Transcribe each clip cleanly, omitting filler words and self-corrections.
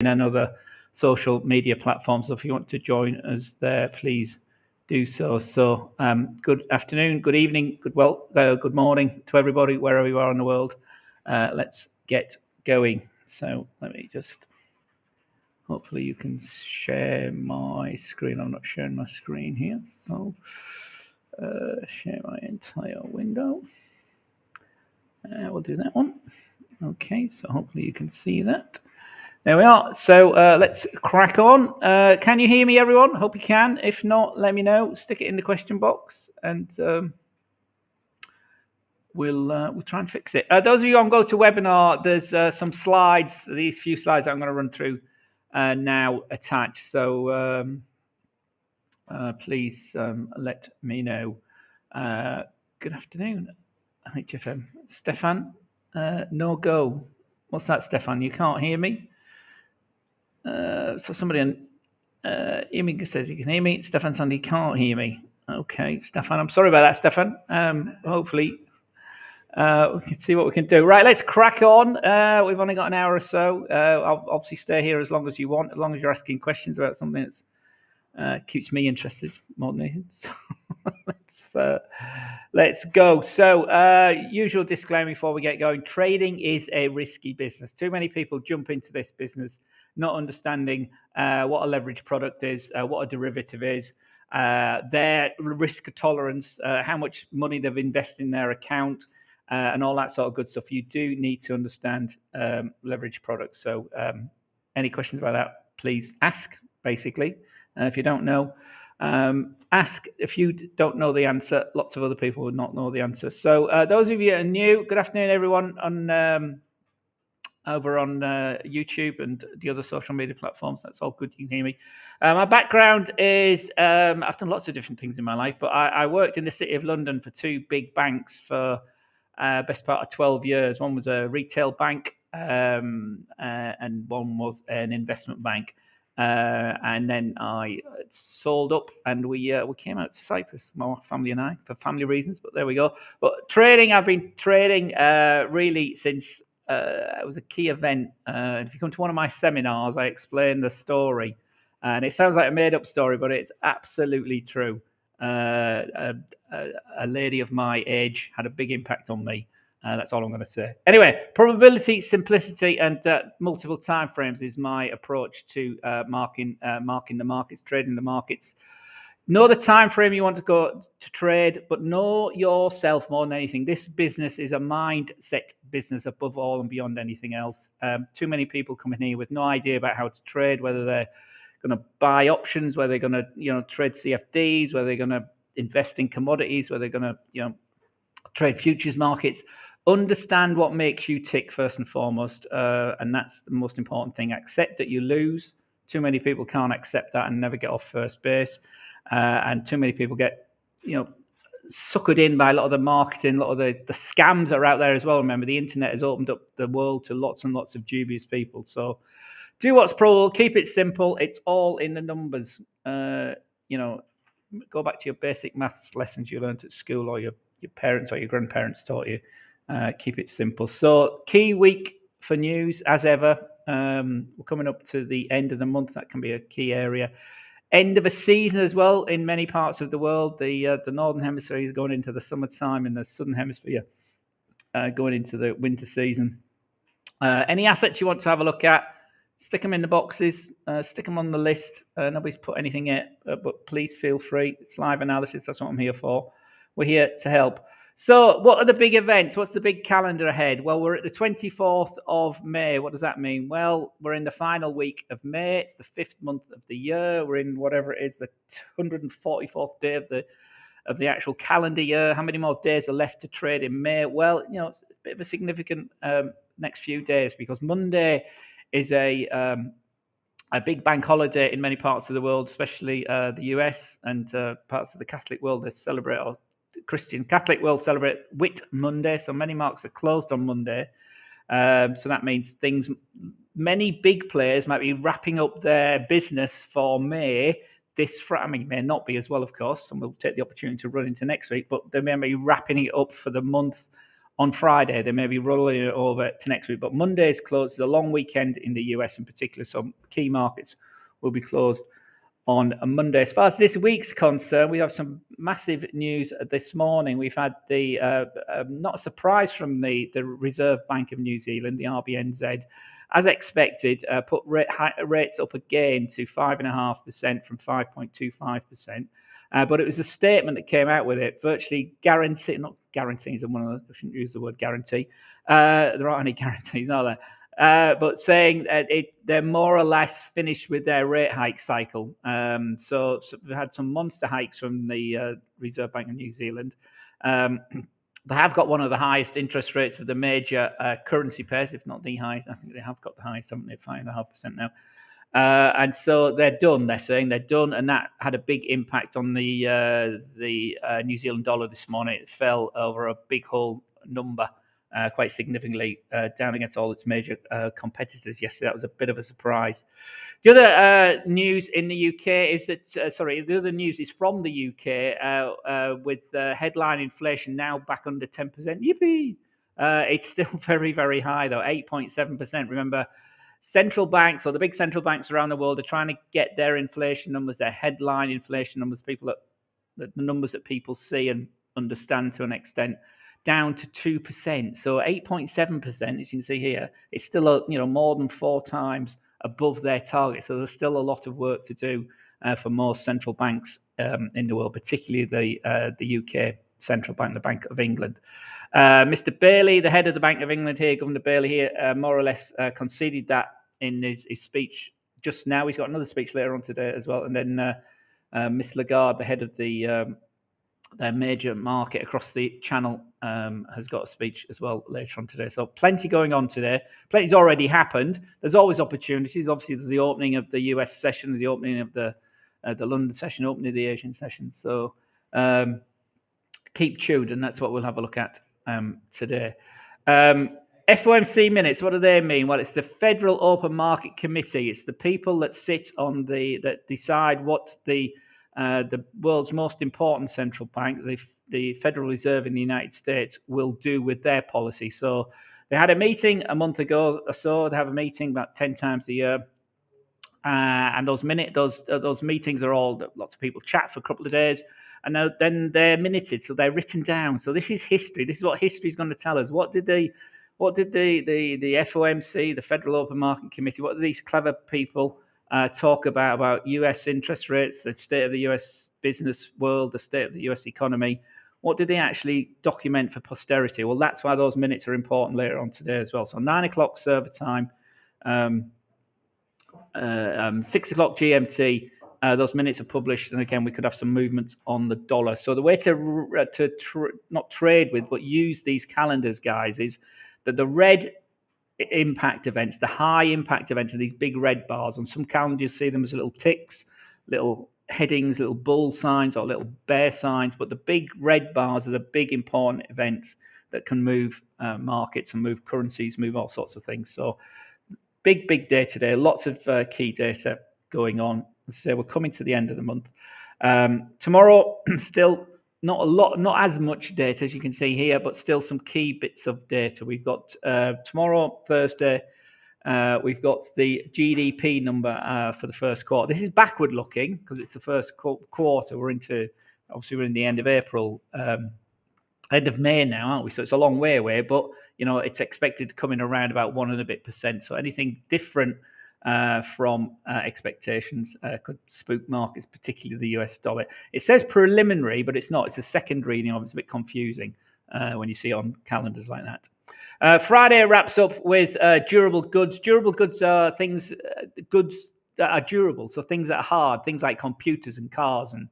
and other social media platforms. So if you want to join us there, please do so. So good afternoon, good evening, good morning to everybody, wherever you are in the world. Let's get going. So let me just, hopefully you can share my screen. I'm not sharing my screen here. So share my entire window. We'll do that one. Okay, so hopefully you can see that. There we are. So let's crack on. Can you hear me, everyone? Hope you can. If not, let me know. Stick it in the question box, and we'll try and fix it. Those of you on GoToWebinar, there's some slides. These few slides I'm going to run through now attached. So please let me know. Good afternoon, HFM. Stefan, no go. What's that, Stefan? You can't hear me? So somebody on Imi says you can hear me. Stefan Sandy can't hear me. Okay, Stefan, I'm sorry about that, Stefan. Hopefully we can see what we can do. Right, let's crack on. We've only got an hour or so. I'll obviously stay here as long as you want, as long as you're asking questions about something that keeps me interested more than anything. So let's go. So usual disclaimer before we get going. Trading is a risky business. Too many people jump into this business not understanding what a leverage product is, what a derivative is, their risk tolerance, how much money they've invested in their account, and all that sort of good stuff. You do need to understand leverage products. So any questions about that, please ask, basically. If you don't know, ask. If you don't know the answer, lots of other people would not know the answer. So those of you that are new, good afternoon, everyone on over on YouTube and the other social media platforms. That's all good. You can hear me. My background is I've done lots of different things in my life, but I worked in the City of London for two big banks for best part of 12 years. One was a retail bank and one was an investment bank. And then I sold up and we came out to Cyprus, my family and I, for family reasons, but there we go. But trading, I've been trading really since it was a key event. If you come to one of my seminars, I explain the story. And it sounds like a made-up story, but it's absolutely true. A lady of my age had a big impact on me. That's all I'm going to say. Anyway, probability, simplicity, and multiple time frames is my approach to marking the markets, trading the markets. Know the time frame you want to go to trade, but know yourself more than anything. This business is a mindset business above all and beyond anything else. Too many people come in here with no idea about how to trade, whether they're going to buy options, whether they're going to trade CFDs, whether they're going to invest in commodities, whether they're going to trade futures markets. Understand what makes you tick first and foremost, and that's the most important thing. Accept that you lose. Too many people can't accept that and never get off first base. And too many people get, suckered in by a lot of the marketing, a lot of the scams that are out there as well. Remember, the internet has opened up the world to lots and lots of dubious people. So do what's probable, keep it simple. It's all in the numbers. Go back to your basic maths lessons you learned at school or your parents or your grandparents taught you. Keep it simple. So key week for news, as ever. We're coming up to the end of the month. That can be a key area. End of a season as well in many parts of the world. The northern hemisphere is going into the summertime, and the southern hemisphere going into the winter season. Any assets you want to have a look at, stick them in the boxes, stick them on the list. Nobody's put anything yet, but please feel free. It's live analysis. That's what I'm here for. We're here to help. So what are the big events? What's the big calendar ahead? Well, we're at the 24th of May. What does that mean? Well, we're in the final week of May. It's the 5th month of the year. We're in whatever it is, the 144th day of the actual calendar year. How many more days are left to trade in May? Well, it's a bit of a significant next few days because Monday is a big bank holiday in many parts of the world, especially the US and parts of the Catholic world. They celebrate, or Christian Catholic world celebrate Whit Monday. So many markets are closed on Monday. So that means many big players might be wrapping up their business for May. May not be as well, of course. Some will take the opportunity to run into next week, but they may be wrapping it up for the month on Friday. They may be rolling it over to next week, but Monday is closed. It's a long weekend in the US in particular, so key markets will be closed on a Monday. As far as this week's concerned, we have some massive news this morning. We've had the not a surprise from the Reserve Bank of New Zealand, the RBNZ, as expected, put rates up again to 5.5% from 5.25%. But it was a statement that came out with it, virtually not guarantees. I shouldn't use the word guarantee. There aren't any guarantees, are there? But saying they're more or less finished with their rate hike cycle. So we've had some monster hikes from the Reserve Bank of New Zealand. They have got one of the highest interest rates of the major currency pairs, if not the highest. I think they have got the highest, haven't they? 5.5% now. And so they're done. They're saying they're done, and that had a big impact on the New Zealand dollar this morning. It fell over a big whole number, quite significantly, down against all its major competitors yesterday. That was a bit of a surprise. The other news in the UK is that, the other news is from the UK with headline inflation now back under 10%. Yippee! It's still very, very high, though, 8.7%. Remember, central banks, or the big central banks around the world, are trying to get their inflation numbers, their headline inflation numbers, the numbers that people see and understand to an extent, down to 2%. So 8.7%, as you can see here, it's still more than 4 times above their target. So there's still a lot of work to do for most central banks in the world, particularly the UK central bank, the Bank of England. Mr. Bailey, the head of the Bank of England here, Governor Bailey here, more or less conceded that in his speech just now. He's got another speech later on today as well. And then Miss Lagarde, the head of their major market across the channel, has got a speech as well later on today. So plenty going on today. Plenty's already happened. There's always opportunities. Obviously, there's the opening of the US session, the opening of the London session, opening of the Asian session. So keep tuned, and that's what we'll have a look at today. FOMC minutes, what do they mean? Well, it's the Federal Open Market Committee. It's the people that sit on that decide what the world's most important central bank, the Federal Reserve in the United States, will do with their policy. So they had a meeting a month ago or so. They have a meeting about 10 times a year. And those meetings are all, lots of people chat for a couple of days, and then they're minuted, so they're written down. So this is history. This is what history is going to tell us. What did the FOMC, the Federal Open Market Committee, what did these clever people talk about US interest rates, the state of the US business world, the state of the US economy? What did they actually document for posterity? Well, that's why those minutes are important later on today as well. So 9 o'clock server time, 6 o'clock GMT, those minutes are published, and again, we could have some movements on the dollar. So the way to not trade with, but use these calendars, guys, is that the red impact events, the high impact events, are these big red bars. On some calendars, you see them as little ticks, little headings, little bull signs, or little bear signs. But the big red bars are the big important events that can move markets and move currencies, move all sorts of things. So big day today. Lots of key data going on. As I say, we're coming to the end of the month. Tomorrow, still not as much data as you can see here, but still some key bits of data. We've got tomorrow, Thursday, we've got the GDP number for the first quarter. This is backward looking because it's the first quarter. We're in the end of April, end of May now, aren't we? So it's a long way away, but it's expected to come in around about 1% and a bit. So anything different from expectations could spook markets, particularly the US dollar. It says preliminary, but it's not. It's a second reading of it. It's a bit confusing when you see on calendars like that. Friday wraps up with durable goods. Durable goods are goods that are durable, so things that are hard, things like computers and cars and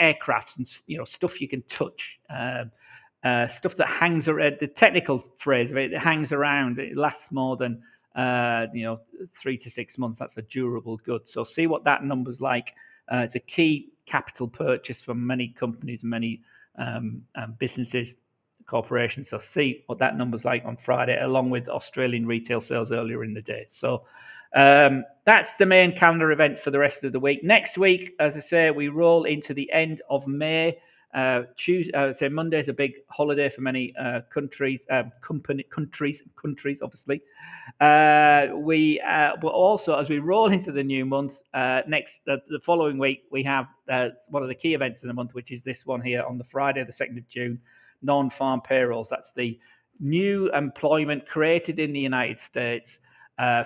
aircrafts and stuff you can touch. Stuff that hangs around, the technical phrase of it hangs around, it lasts more than 3 to 6 months. That's a durable good. So see what that number's like. It's a key capital purchase for many companies, many businesses, corporations. So see what that number's like on Friday, along with Australian retail sales earlier in the day. So that's the main calendar events for the rest of the week. Next week, as I say, we roll into the end of May. Say Monday is a big holiday for many countries, obviously. But also as we roll into the new month, the following week we have one of the key events in the month, which is this one here on the Friday, the 2nd of June, non-farm payrolls. That's the new employment created in the United States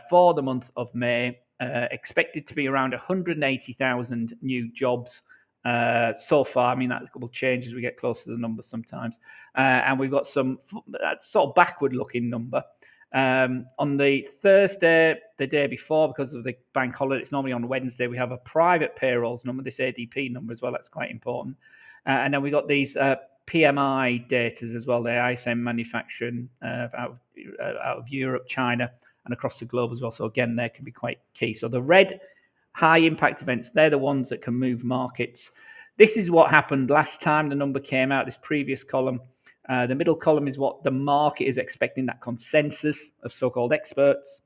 for the month of May. Expected to be around 180,000 new jobs so far. I mean, that will change as we get closer to the numbers sometimes. And we've got that's sort of backward-looking number. On the Thursday, the day before, because of the bank holiday, it's normally on Wednesday, we have a private payrolls number, this ADP number as well. That's quite important. And then we got these PMI data as well, the ISM manufacturing out of Europe, China, and across the globe as well. So again, they can be quite key. So the red high impact events, they're the ones that can move markets. This is what happened last time the number came out, this previous column. The middle column is what the market is expecting, that consensus of so-called experts.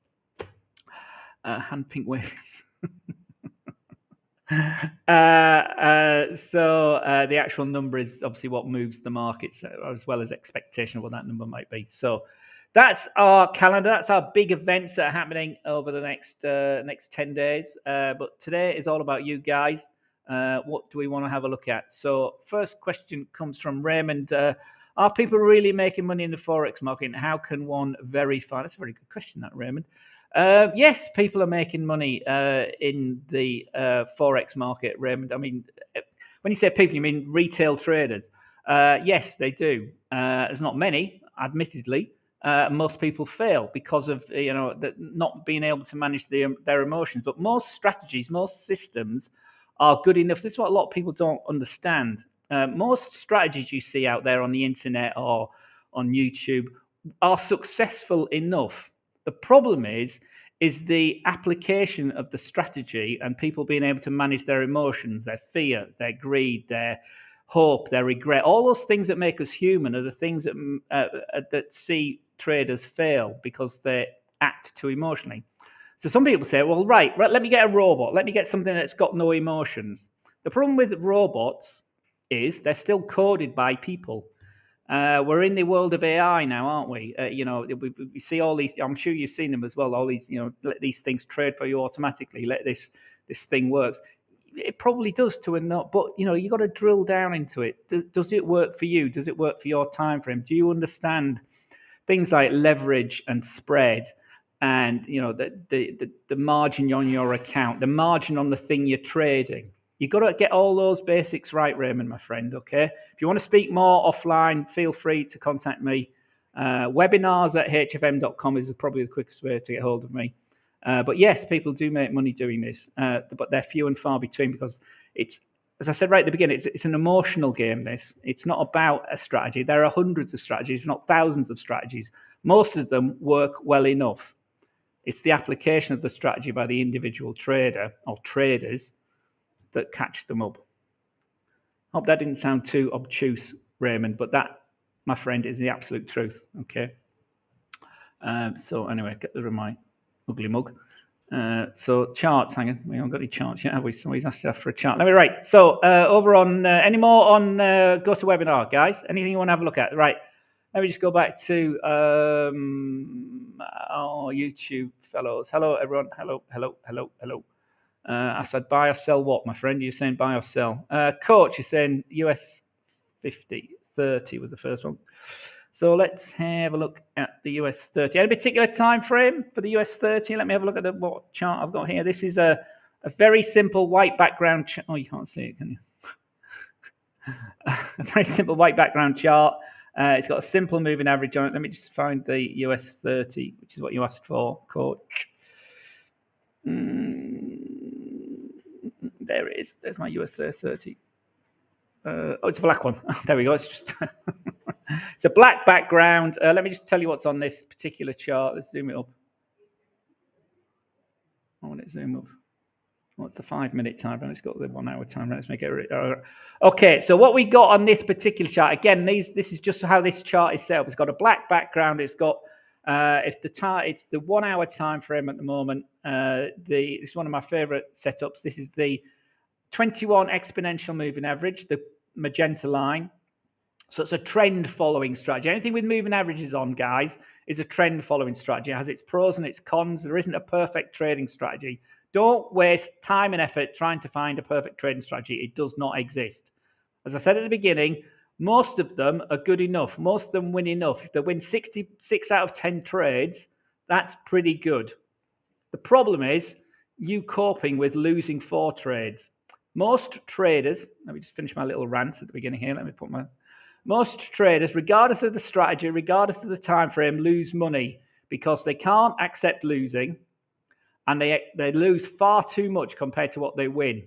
Hand pink waving. So the actual number is obviously what moves the markets, as well as expectation of what that number might be. So that's our calendar. That's our big events that are happening over the next 10 days. But today is all about you guys. What do we want to have a look at? So first question comes from Raymond. Are people really making money in the Forex market? And how can one verify? That's a very good question, that, Raymond. Yes, people are making money in the Forex market, Raymond. I mean, when you say people, you mean retail traders. Yes, they do. There's not many, admittedly. Most people fail because of not being able to manage their emotions. But most strategies, most systems are good enough. This is what a lot of people don't understand. Most strategies you see out there on the internet or on YouTube are successful enough. The problem is the application of the strategy and people being able to manage their emotions, their fear, their greed, their hope, their regret. All those things that make us human are the things that see traders fail because they act too emotionally. So some people say, well, right, let me get a robot. Let me get something that's got no emotions. The problem with robots is they're still coded by people. We're in the world of AI now, aren't we? We see all these. I'm sure you've seen them as well. All these, let these things trade for you automatically. Let this thing works. It probably does to a note, but you got to drill down into it. Does it work for you? Does it work for your time frame? Do you understand things like leverage and spread, and the margin on your account, the margin on the thing you're trading? You've got to get all those basics right, Raymond, my friend, okay? If you want to speak more offline, feel free to contact me. Webinars at hfm.com is probably the quickest way to get hold of me. But yes, people do make money doing this, but they're few and far between because it's, as I said right at the beginning, it's an emotional game, this. It's not about a strategy. There are hundreds of strategies, if not thousands of strategies. Most of them work well enough. It's the application of the strategy by the individual trader or traders that catch them up. Hope that didn't sound too obtuse, Raymond, but that, my friend, is the absolute truth, okay? So anyway, get rid of my ugly mug. So charts, hang on, we haven't got any charts yet, have we? Somebody's asked us for a chart. Let me write. So over on, any more on GoToWebinar, guys? Anything you want to have a look at? Right, let me just go back to our YouTube fellows. Hello, everyone. Hello. I said buy or sell what, my friend? You're saying buy or sell? Coach is saying US 30 was the first one. So let's have a look at the US 30. Any particular time frame for the US 30? Let me have a look at what chart I've got here. This is a very simple white background chart. Oh, you can't see it, can you? A very simple white background chart. It's got a simple moving average on it. Let me just find the US 30, which is what you asked for, Coach. There it is. There's my US 30. It's a black one. There we go. It's just it's a black background. Let me just tell you what's on this particular chart. Let's zoom it up. I want it to zoom up. What's the 5-minute time frame? It's got the 1 hour time frame. Let's make it. Okay, so what we got on this particular chart, again, this is just how this chart is set up. It's got a black background. It's got it's the 1 hour time frame at the moment. It's one of my favorite setups. This is the 21 exponential moving average. The magenta line. So it's a trend following strategy. Anything with moving averages on, guys, is a trend following strategy. It has its pros and its cons. There isn't a perfect trading strategy. Don't waste time and effort trying to find a perfect trading strategy. It does not exist. As I said at the beginning, most of them are good enough. Most of them win enough. If they win 66 out of 10 trades, that's pretty good. The problem is you coping with losing 4 trades. Most traders, let me just finish my little rant at the beginning here. Most traders, regardless of the strategy, regardless of the time frame, lose money because they can't accept losing, and they lose far too much compared to what they win.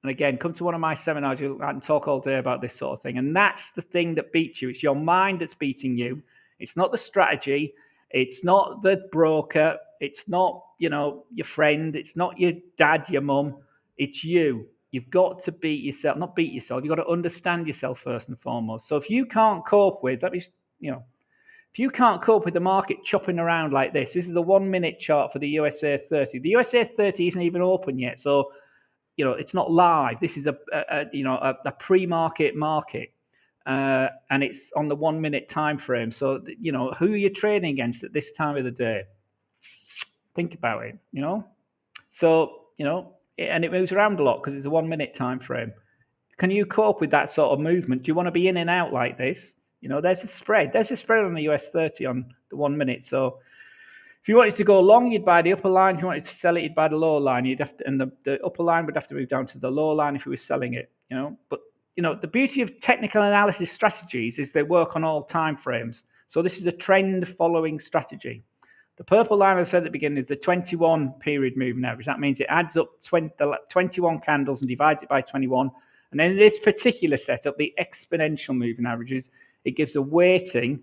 And again, come to one of my seminars. I can talk all day about this sort of thing. And that's the thing that beats you. It's your mind that's beating you. It's not the strategy. It's not the broker. It's not, your friend. It's not your dad, your mum. It's you. You've got to beat yourself. Not beat yourself. You've got to understand yourself first and foremost. So if you can't cope with, if you can't cope with the market chopping around like this is the 1 minute chart for the USA 30. The USA 30 isn't even open yet. So, it's not live. This is a pre-market market, and it's on the 1 minute time frame. So, who are you trading against at this time of the day? Think about it, So, and it moves around a lot because it's a 1 minute time frame. Can you cope with that sort of movement? Do you want to be in and out like this? There's a spread. There's a spread on the US 30 on the 1 minute. So if you wanted to go long, you'd buy the upper line. If you wanted to sell it, you'd buy the lower line. You'd have to, and the upper line would have to move down to the lower line if you were selling it. But the beauty of technical analysis strategies is they work on all time frames. So this is a trend following strategy. The purple line, as I said at the beginning, is the 21 period moving average. That means it adds up 21 candles and divides it by 21. And then in this particular setup, the exponential moving averages, it gives a weighting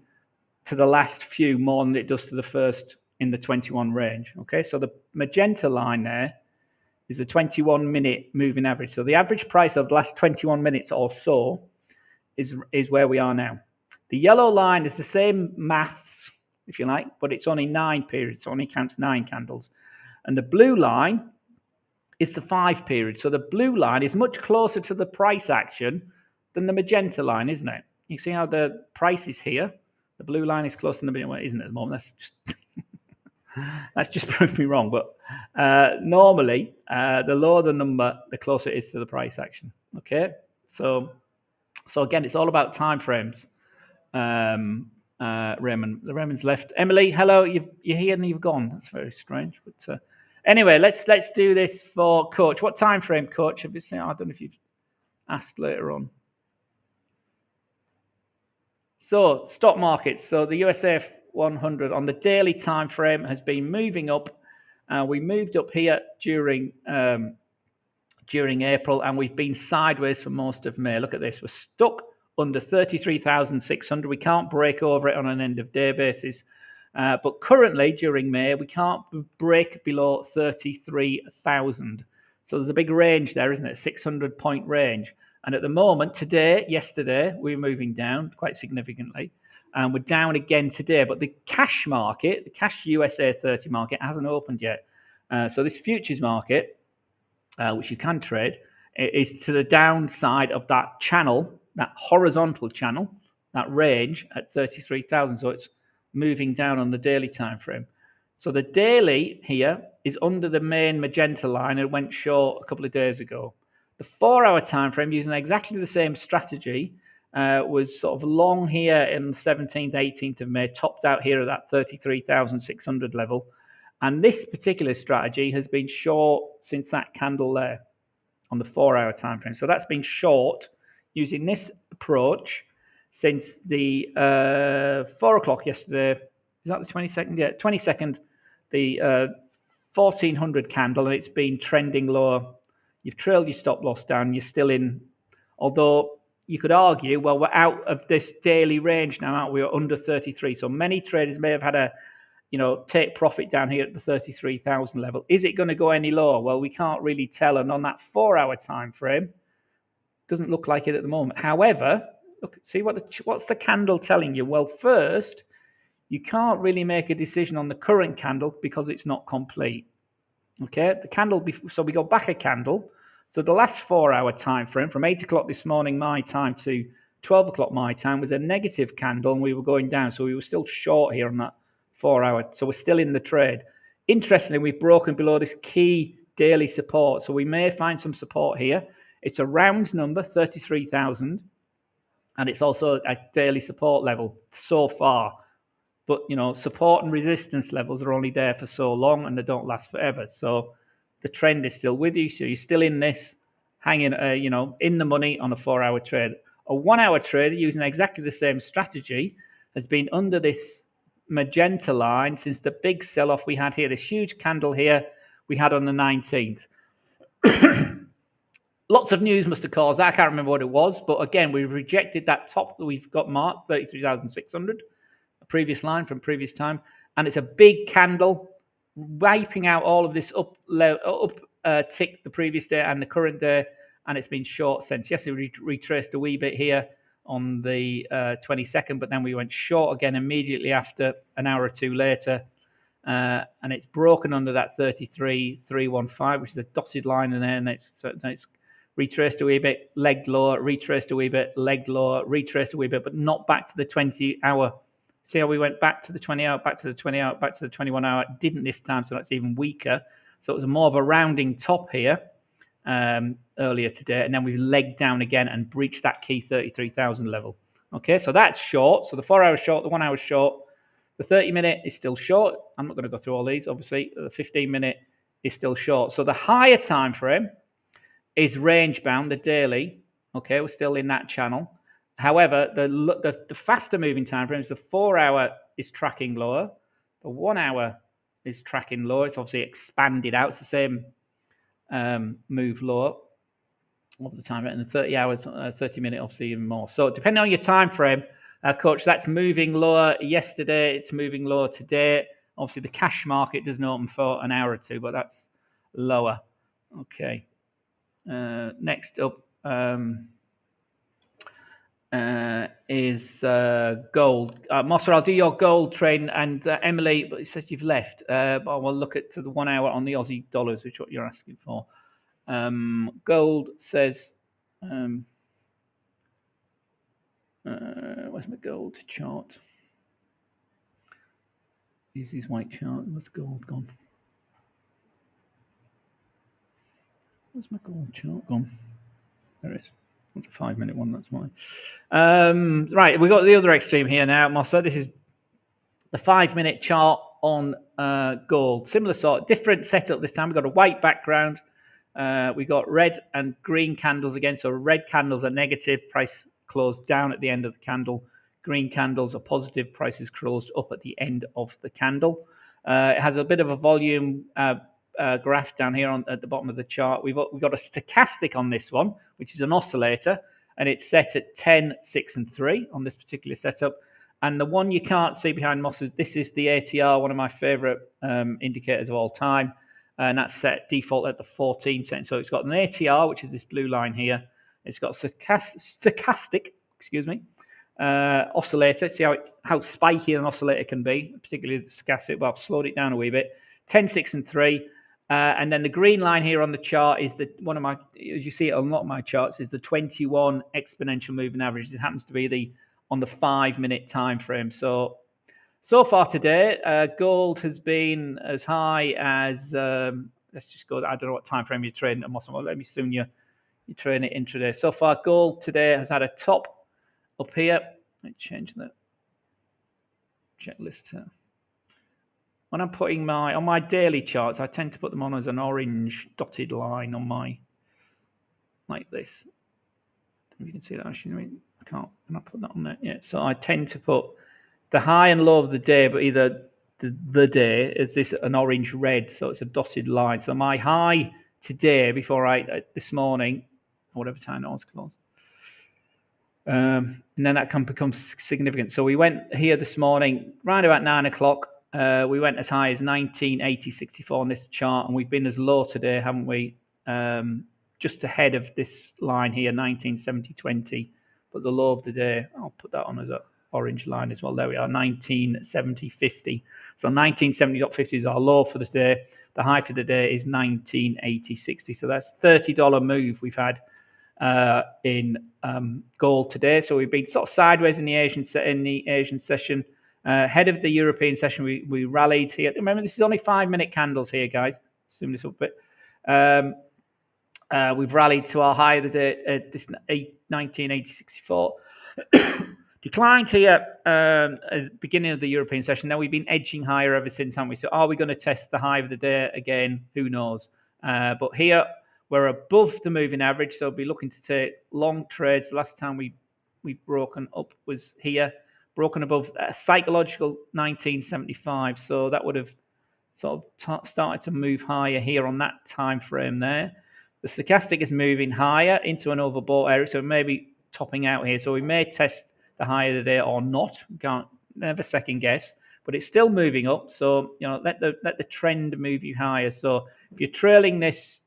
to the last few more than it does to the first in the 21 range. Okay, so the magenta line there is the 21 minute moving average. So the average price of the last 21 minutes or so is where we are now. The yellow line is the same maths, if you like, but it's only 9 periods. So it only counts 9 candles. And the blue line is the 5 period. So the blue line is much closer to the price action than the magenta line, isn't it? You see how the price is here. The blue line is closer than the middle one, isn't it, at the moment? That's just proved me wrong. But normally, the lower the number, the closer it is to the price action. Okay, so again, it's all about time frames. Raymond, Raymond's left. Emily, hello. You're here and you've gone. That's very strange. But anyway, let's do this for Coach. What time frame, Coach? Obviously, I don't know if you've asked later on. So stock markets. So the USA 100 on the daily time frame has been moving up. We moved up here during April, and we've been sideways for most of May. Look at this. We're stuck under 33,600. We can't break over it on an end of day basis. But currently, during May, we can't break below 33,000. So there's a big range there, isn't it? 600-point range. And at the moment, yesterday, we're moving down quite significantly. And we're down again today. But the cash market, the cash USA 30 market, hasn't opened yet. So this futures market, which you can trade, is to the downside of that channel, that horizontal channel, that range at 33,000. So it's moving down on the daily time frame. So the daily here is under the main magenta line. It went short a couple of days ago. The 4-hour time frame, using exactly the same strategy, was sort of long here in the 17th, 18th of May, topped out here at that 33,600 level. And this particular strategy has been short since that candle there on the 4-hour time frame. So that's been short using this approach since the 4 o'clock yesterday. Is that the 22nd? Yeah, 22nd, the 1400 candle, and it's been trending lower. You've trailed your stop loss down. You're still in, although you could argue, well, we're out of this daily range now, aren't we? We're under 33. So many traders may have had a, take profit down here at the 33,000 level. Is it going to go any lower? Well, we can't really tell. And on that 4-hour time frame, doesn't look like it at the moment. However, look, see what's the candle telling you? Well, first, you can't really make a decision on the current candle because it's not complete. Okay, the candle. So we go back a candle. So the last 4 hour time frame from 8 o'clock this morning, my time, to 12 o'clock my time was a negative candle, and we were going down. So we were still short here on that 4 hour. So we're still in the trade. Interestingly, we've broken below this key daily support. So we may find some support here. It's a round number, 33,000. And it's also a daily support level so far. But, support and resistance levels are only there for so long, and they don't last forever. So the trend is still with you. So you're still in this, hanging, in the money on a 4 hour trade. A 1 hour trade using exactly the same strategy has been under this magenta line since the big sell-off we had here, this huge candle here we had on the 19th. Lots of news must have caused that. I can't remember what it was, but again, we rejected that top that we've got marked, 33,600, a previous line from previous time, and it's a big candle wiping out all of this up tick the previous day and the current day, and it's been short since. Yes, it retraced a wee bit here on the 22nd, but then we went short again immediately after, an hour or two later, and it's broken under that 33,315, which is a dotted line in there, and it's retraced a wee bit, legged lower, retraced a wee bit, legged lower, retraced a wee bit, but not back to the 20 hour. See how we went back to the 20 hour, back to the 20 hour, back to the 21 hour? It didn't this time, so that's even weaker. So it was more of a rounding top here earlier today, and then we've legged down again and breached that key 33,000 level. Okay, so that's short. So the 4 hour short, the 1 hour short, the 30-minute is still short. I'm not going to go through all these, obviously. The 15-minute is still short. So the higher time frame is range bound, the daily. Okay, we're still in that channel. However, the faster moving time frames, the 4 hour is tracking lower. The 1 hour is tracking lower. It's obviously expanded out. It's the same move lower all the time. And the 30 hours, 30-minute, obviously even more. So depending on your time frame, Coach, that's moving lower yesterday. It's moving lower today. Obviously, the cash market doesn't open for an hour or two, but that's lower. Okay. Next up is gold. Mossa, I'll do your gold trade, and Emily, but it says you've left. But we'll look at to the 1 hour on the Aussie dollars, which is what you're asking for. Gold says, where's my gold chart? Use this white chart. Where's gold gone? Where's my gold chart gone? There it is. That's a 5 minute one. That's why. Right, we've got the other extreme here now, Mossa. This is the 5 minute chart on gold. Similar sort, different setup this time. We've got a white background. We've got red and green candles again. So red candles are negative. Price closed down at the end of the candle. Green candles are positive. Prices closed up at the end of the candle. It has a bit of a volume graph down here at the bottom of the chart. We've got a stochastic on this one, which is an oscillator, and it's set at 10, 6, and 3 on this particular setup. And the one you can't see behind Moss's, this is the ATR, one of my favorite indicators of all time, and that's set default at the 14 cent. So it's got an ATR, which is this blue line here. It's got stochastic, oscillator. See how spiky an oscillator can be, particularly the stochastic, but I've slowed it down a wee bit. 10, 6, and 3. And then the green line here on the chart is one of my, as you see it on a lot of my charts, is the 21 exponential moving average. It happens to be on the 5 minute time frame. So far today, gold has been as high as, let's just go, I don't know what time frame you're trading at. Let me assume you're trading it intraday. So far, gold today has had a top up here. Let me change that checklist here. When I'm putting on my daily charts, I tend to put them on as an orange dotted line on my, like this. You can see that actually. Can I put that on there? Yeah. So I tend to put the high and low of the day, but either the day is this an orange red, so it's a dotted line. So my high today, this morning, or whatever time it was closed. And then that can become significant. So we went here this morning, around about 9 o'clock. We went as high as 1980.64 on this chart, and we've been as low today, haven't we? Just ahead of this line here, 1970.20. But the low of the day, I'll put that on as an orange line as well. There we are, 1970.50. So 1970.50 is our low for the day. The high for the day is 1980.60. So that's $30 move we've had in gold today. So we've been sort of sideways in the Asian session. Ahead of the European session, we rallied here. Remember, this is only 5-minute candles here, guys. Zoom this up a bit. We've rallied to our high of the day at this 1980.64. Declined here at the beginning of the European session. Now we've been edging higher ever since, haven't we? So are we going to test the high of the day again? Who knows? But here we're above the moving average, so we'll be looking to take long trades. The last time we've broken up was here, broken above a psychological 1975. So that would have sort of started to move higher here on that time frame there. The stochastic is moving higher into an overbought area, so maybe topping out here. So we may test the high of the day or not. Can't never second guess, but it's still moving up. So let the trend move you higher. So if you're trailing this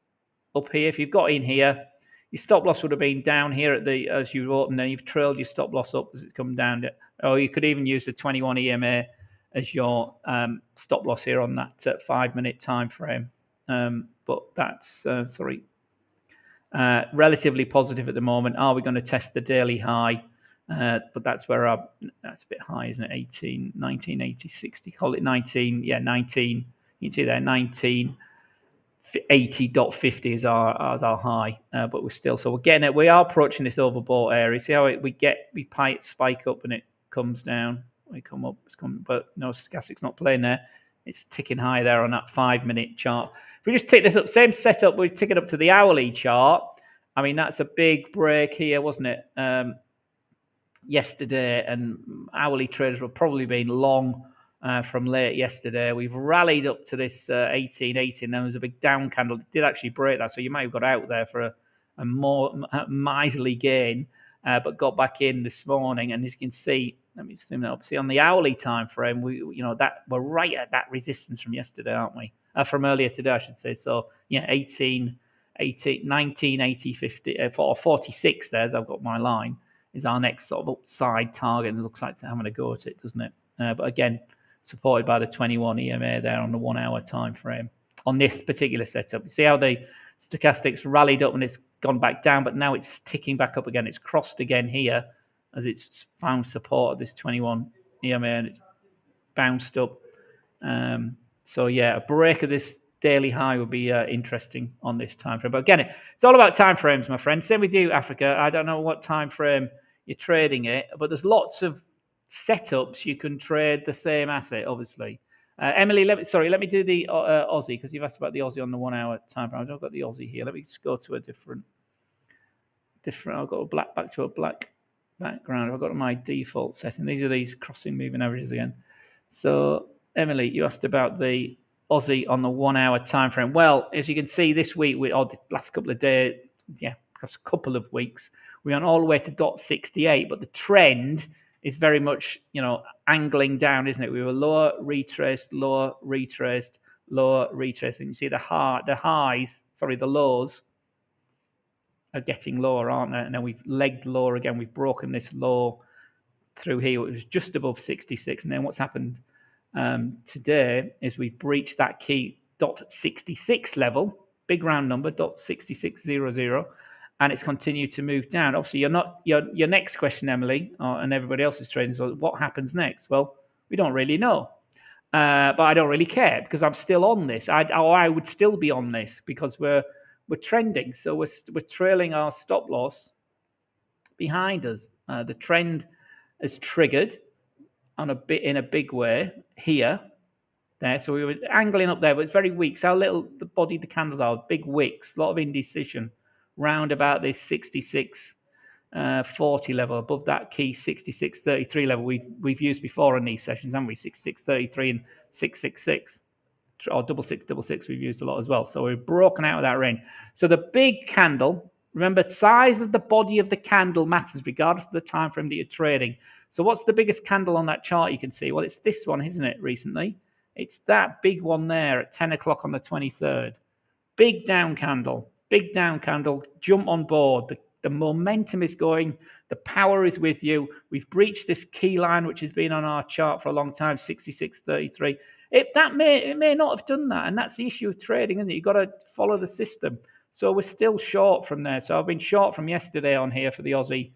up here, if you've got in here, your stop loss would have been down here as you opened, and you've trailed your stop loss up as it's come down. Or you could even use the 21 EMA as your stop loss here on that 5-minute time frame. But that's relatively positive at the moment. Are we going to test the daily high? But that's where that's a bit high, isn't it? 1980.60. Call it 19. Yeah, 19. You can see there, 1980.50 is our high. But we're still, so we're getting it. We are approaching this overbought area. See how we spike up and it comes down. We come up, but no, stochastic's not playing there. It's ticking high there on that 5-minute chart. If we just tick this up, same setup, we tick it up to the hourly chart. I mean, that's a big break here, wasn't it? Yesterday, and hourly traders were probably being long from late yesterday. We've rallied up to this 1880, and there was a big down candle. It did actually break that, so you might have got out there for a more miserly gain, but got back in this morning. And as you can see, let me zoom that up. See on the hourly time frame, we're right at that resistance from yesterday, aren't we? From earlier today, I should say. So yeah, 1980.50 or 46. There's I've got my line. Is our next sort of upside target, and it looks like it's having a go at it, doesn't it? But again, supported by the 21 EMA there on the 1-hour time frame on this particular setup. You see how the stochastics rallied up and it's gone back down, but now it's ticking back up again. It's crossed again here as it's found support at this 21 EMA and it's bounced up. So yeah, a break of this daily high would be interesting on this time frame. But again, it's all about time frames, my friend. Same with you, Africa. I don't know what time frame you're trading it, but there's lots of setups you can trade the same asset, obviously. Emily, let me do the Aussie, because you've asked about the Aussie on the 1-hour time frame. I've got the Aussie here. Let me just go to a different. I've got back to a black background. I've got my default setting. These are these crossing moving averages again. So Emily, you asked about the Aussie on the 1-hour time frame. Well, as you can see this week, or the last couple of days, perhaps a couple of weeks, we're on all the way to .68, but the trend is very much, angling down, isn't it? We were lower, retraced, lower, retraced, lower, retraced. And you see the lows are getting lower, aren't they? And then we've legged lower again. We've broken this low through here. It was just above 66. And then what's happened today is we've breached that key .66 level, big round number, .6600, and it's continued to move down. Obviously, your next question, Emily, and everybody else is trading. So, what happens next? Well, we don't really know, but I don't really care because I'm still on this. I would still be on this because we're trending. So we're trailing our stop loss behind us. The trend has triggered in a big way here. There, so we were angling up there, but it's very weak. So how little the body the candles are, big wicks, a lot of indecision, round about this 66.40 level, above that key 66.33 level we've used before in these sessions, haven't we? 66.33 and 666, or 6666 we've used a lot as well. So we've broken out of that range. So the big candle, remember, size of the body of the candle matters regardless of the time frame that you're trading. So what's the biggest candle on that chart you can see? Well, it's this one, isn't it, recently? It's that big one there at 10 o'clock on the 23rd. Big down candle, jump on board. The momentum is going The power is with you. We've breached this key line, which has been on our chart for a long time, 66.33. It may not have done that, and that's the issue of trading, isn't it? You've got to follow the system. So we're still short from there. So I've been short from yesterday on here for the Aussie,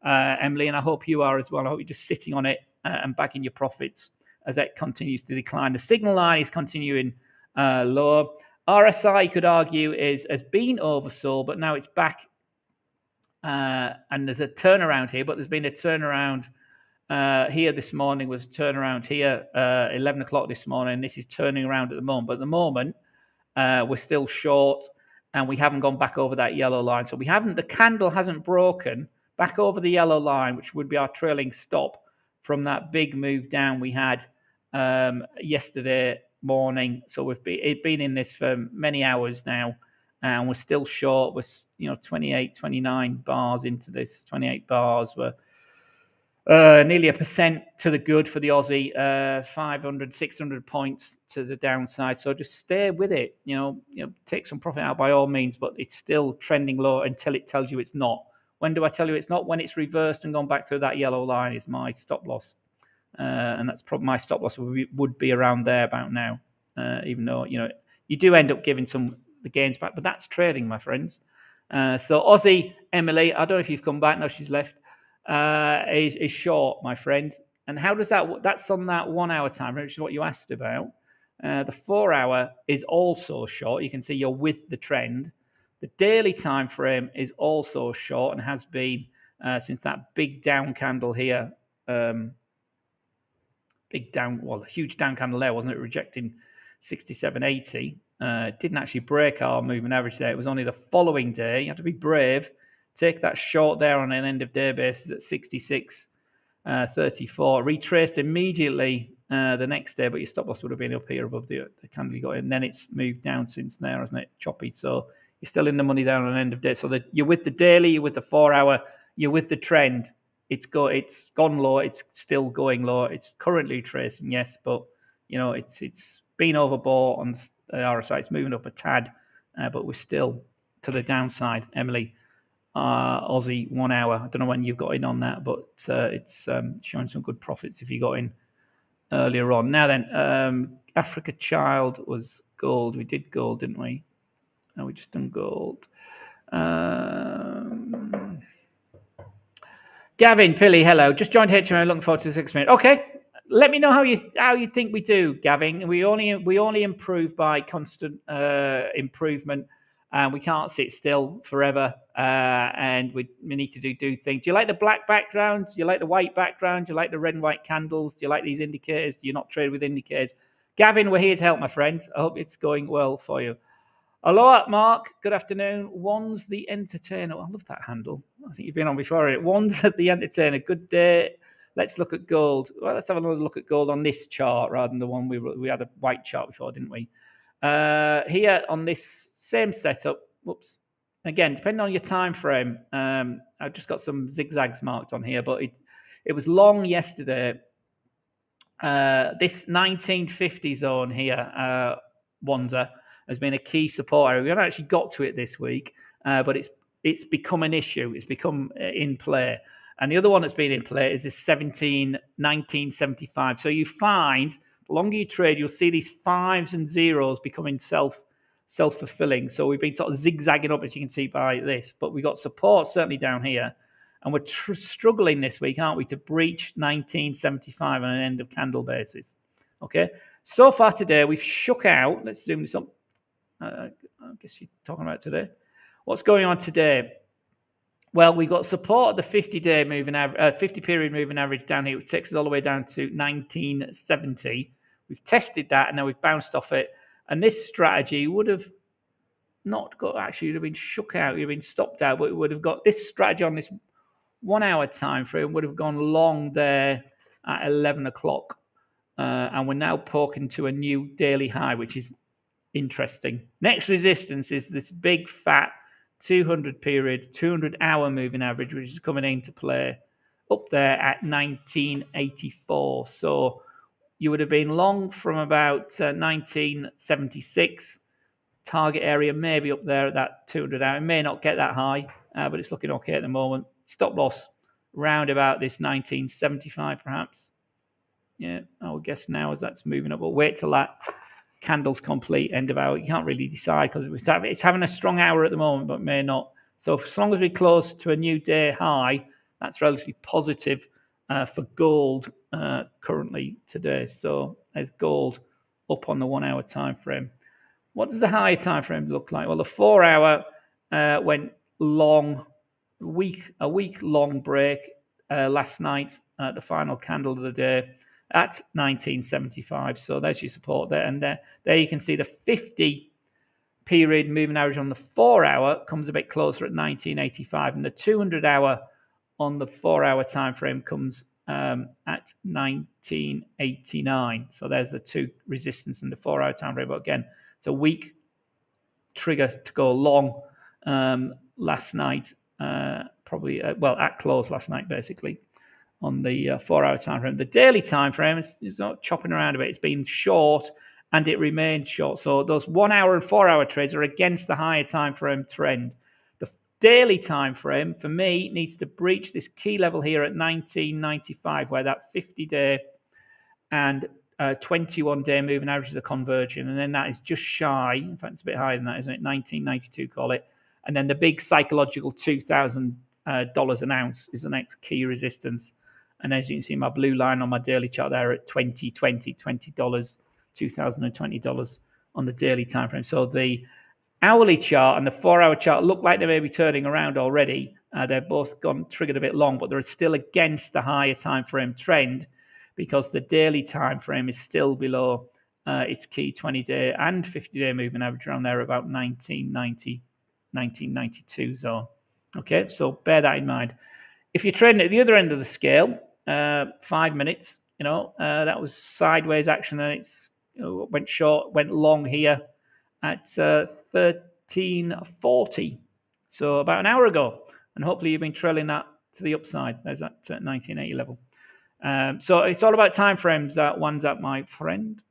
Emily, and I hope you are as well. I hope you're just sitting on it and backing your profits as it continues to decline. The signal line is continuing lower. RSI, you could argue, has been oversold, but now it's back. And there's a turnaround here, but there's been a turnaround here this morning, was a turnaround here, 11 o'clock this morning. This is turning around at the moment. But at the moment, we're still short, and we haven't gone back over that yellow line. So the candle hasn't broken back over the yellow line, which would be our trailing stop from that big move down we had yesterday morning. So we've been in this for many hours now, and we're still short. We're 28, 29 bars into this. 28 bars. We're nearly 1% to the good for the Aussie. 500, 600 points to the downside. So just stay with it. Take some profit out by all means, but it's still trending low until it tells you it's not. When do I tell you it's not? When it's reversed and gone back through that yellow line is my stop loss. And that's probably my stop loss would be around there about now. Even though, you do end up giving the gains back, but that's trading, my friends. So Aussie, Emily, I don't know if you've come back. No, she's left. Is short, my friend. And how does that's on that 1 hour time, which is what you asked about. The 4 hour is also short. You can see you're with the trend. The daily time frame is also short and has been since that big down candle here. A huge down candle there, wasn't it? Rejecting 67.80. It didn't actually break our moving average there. It was only the following day. You have to be brave. Take that short there on an end of day basis at 66.34. Retraced immediately the next day, but your stop loss would have been up here above the candle you got in. Then it's moved down since there, hasn't it? Choppy. So you're still in the money down on an end of day. So you're with the daily, you're with the 4 hour, you're with the trend. It's gone low. It's still going low. It's currently retracing, yes, but it's been overbought on RSI. It's moving up a tad, but we're still to the downside. Emily, Aussie 1 hour. I don't know when you've got in on that, but it's showing some good profits if you got in earlier on. Now then, Africa Child was gold. We did gold, didn't we? No, we just done gold. Gavin Pilly, hello. Just joined HFM. Looking forward to the 6 minutes. Okay, let me know how you think we do, Gavin. We only improve by constant improvement, and we can't sit still forever. And we need to do things. Do you like the black background? Do you like the white background? Do you like the red and white candles? Do you like these indicators? Do you not trade with indicators? Gavin, we're here to help, my friend. I hope it's going well for you. Aloha, Mark. Good afternoon. One's the Entertainer. I love that handle. I think you've been on before. One's at the Entertainer. Good day. Let's look at gold. Well, let's have another look at gold on this chart rather than the one we had a white chart before, didn't we? Here on this same setup. Whoops. Again, depending on your time frame, I've just got some zigzags marked on here, but it was long yesterday. This 1950 zone here, Wanda, has been a key support area. We haven't actually got to it this week, but it's become an issue. It's become in play. And the other one that's been in play is this 1975. So you find, the longer you trade, you'll see these fives and zeros becoming self-fulfilling. So we've been sort of zigzagging up, as you can see by this. But we've got support certainly down here. And we're struggling this week, aren't we, to breach 1975 on an end of candle basis. Okay. So far today, we've shook out. Let's zoom this up. I guess you're talking about today. What's going on today? Well, we've got support at the 50-day moving average, 50-period moving average down here, which takes us all the way down to 1970. We've tested that, and now we've bounced off it. And this strategy would have not got, actually, it would have been shook out, it would have been stopped out, but it would have got this strategy on this 1 hour time frame would have gone long there at 11 o'clock. And we're now poking to a new daily high, which is interesting. Next resistance is this big fat 200 period, 200 hour moving average, which is coming into play up there at 1984. So you would have been long from about 1976. Target area maybe up there at that 200 hour. It may not get that high, but it's looking okay at the moment. Stop loss round about this 1975 perhaps. Yeah, I would guess now as that's moving up. We'll wait till that candle's complete, end of hour. You can't really decide because it's having a strong hour at the moment, but may not. So as long as we're close to a new day high, that's relatively positive for gold currently today. So there's gold up on the 1 hour time frame. What does the higher time frame look like? Well, the 4 hour went long, a week long break last night at the final candle of the day at 1975. So there's your support there. And there you can see the 50 period moving average on the 4 hour comes a bit closer at 1985. And the 200 hour on the 4 hour time frame comes at 1989. So there's the two resistance in the 4 hour time frame. But again, it's a weak trigger to go long last night, probably, at close last night, basically, on the 4 hour time frame. The daily time frame is not chopping around a bit. It's been short and it remained short. So those 1 hour and 4 hour trades are against the higher time frame trend. The daily time frame, for me, needs to breach this key level here at 1995, where that 50-day and 21-day moving averages are converging, and then that is just shy. In fact, it's a bit higher than that, isn't it? 1992, call it. And then the big psychological $2,000 an ounce is the next key resistance. And as you can see, my blue line on my daily chart there at $20, $2,020 on the daily time frame. So the hourly chart and the 4 hour chart look like they may be turning around already. They're both triggered a bit long, but they're still against the higher time frame trend, because the daily time frame is still below its key 20-day and 50-day moving average around there, about 1992 zone. Okay, so bear that in mind. If you're trading at the other end of the scale, 5 minutes, that was sideways action, and it's went short, went long here at 1340. So about an hour ago, and hopefully you've been trailing that to the upside. There's that 1980 level. So it's all about time frames. One's up, my friend.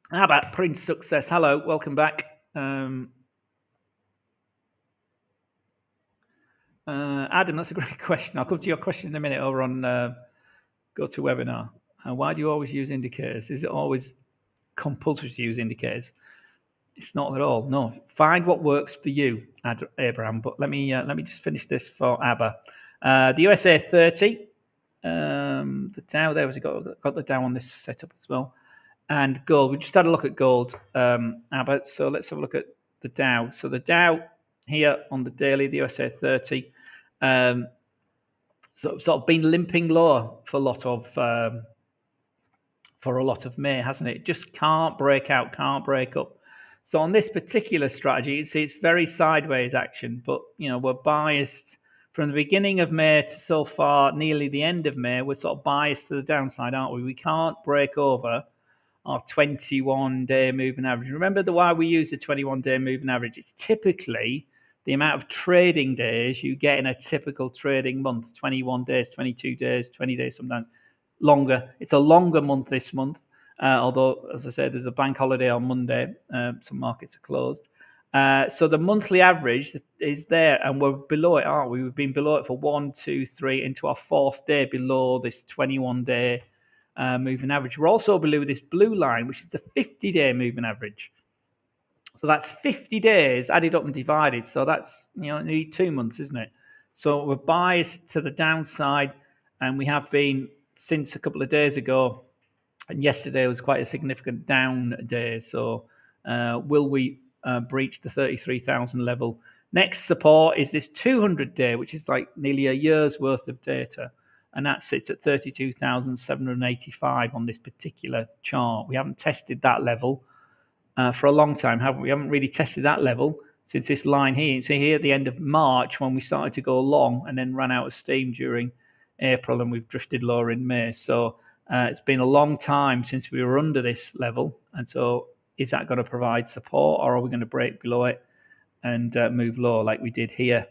How about Prince Success? Hello, welcome back. Adam, that's a great question. I'll come to your question in a minute over on GoToWebinar. Why do you always use indicators? Is it always compulsory to use indicators? It's not at all. No, find what works for you, Abraham. But let me just finish this for Abba. The USA 30, the Dow there, we got the Dow on this setup as well, and gold. We just had a look at gold, Abba. So let's have a look at the Dow. So the Dow here on the daily, the USA 30, sort of been limping lower for a lot of May, hasn't it? Just can't break out, can't break up. So on this particular strategy, you see it's very sideways action, but we're biased from the beginning of May to so far nearly the end of May. We're sort of biased to the downside, aren't we? We can't break over our 21-day moving average. Remember why we use the 21-day moving average? It's typically the amount of trading days you get in a typical trading month. 21 days, 22 days, 20 days sometimes. Longer. It's a longer month this month. Although, as I said, there's a bank holiday on Monday. Some markets are closed. So the monthly average is there, and we're below it, aren't we? We've been below it for 1, 2, 3, into our fourth day below this 21-day moving average. We're also below this blue line, which is the 50-day moving average. So that's 50 days added up and divided. So that's nearly 2 months, isn't it? So we're biased to the downside, and we have been since a couple of days ago. And yesterday was quite a significant down day. So will we breach the 33,000 level? Next support is this 200-day, which is like nearly a year's worth of data. And that sits at 32,785 on this particular chart. We haven't tested that level for a long time, haven't we? We haven't really tested that level since this line here. You see here at the end of March when we started to go long and then ran out of steam during April, and we've drifted lower in May. So it's been a long time since we were under this level. And so is that going to provide support, or are we going to break below it and move lower like we did here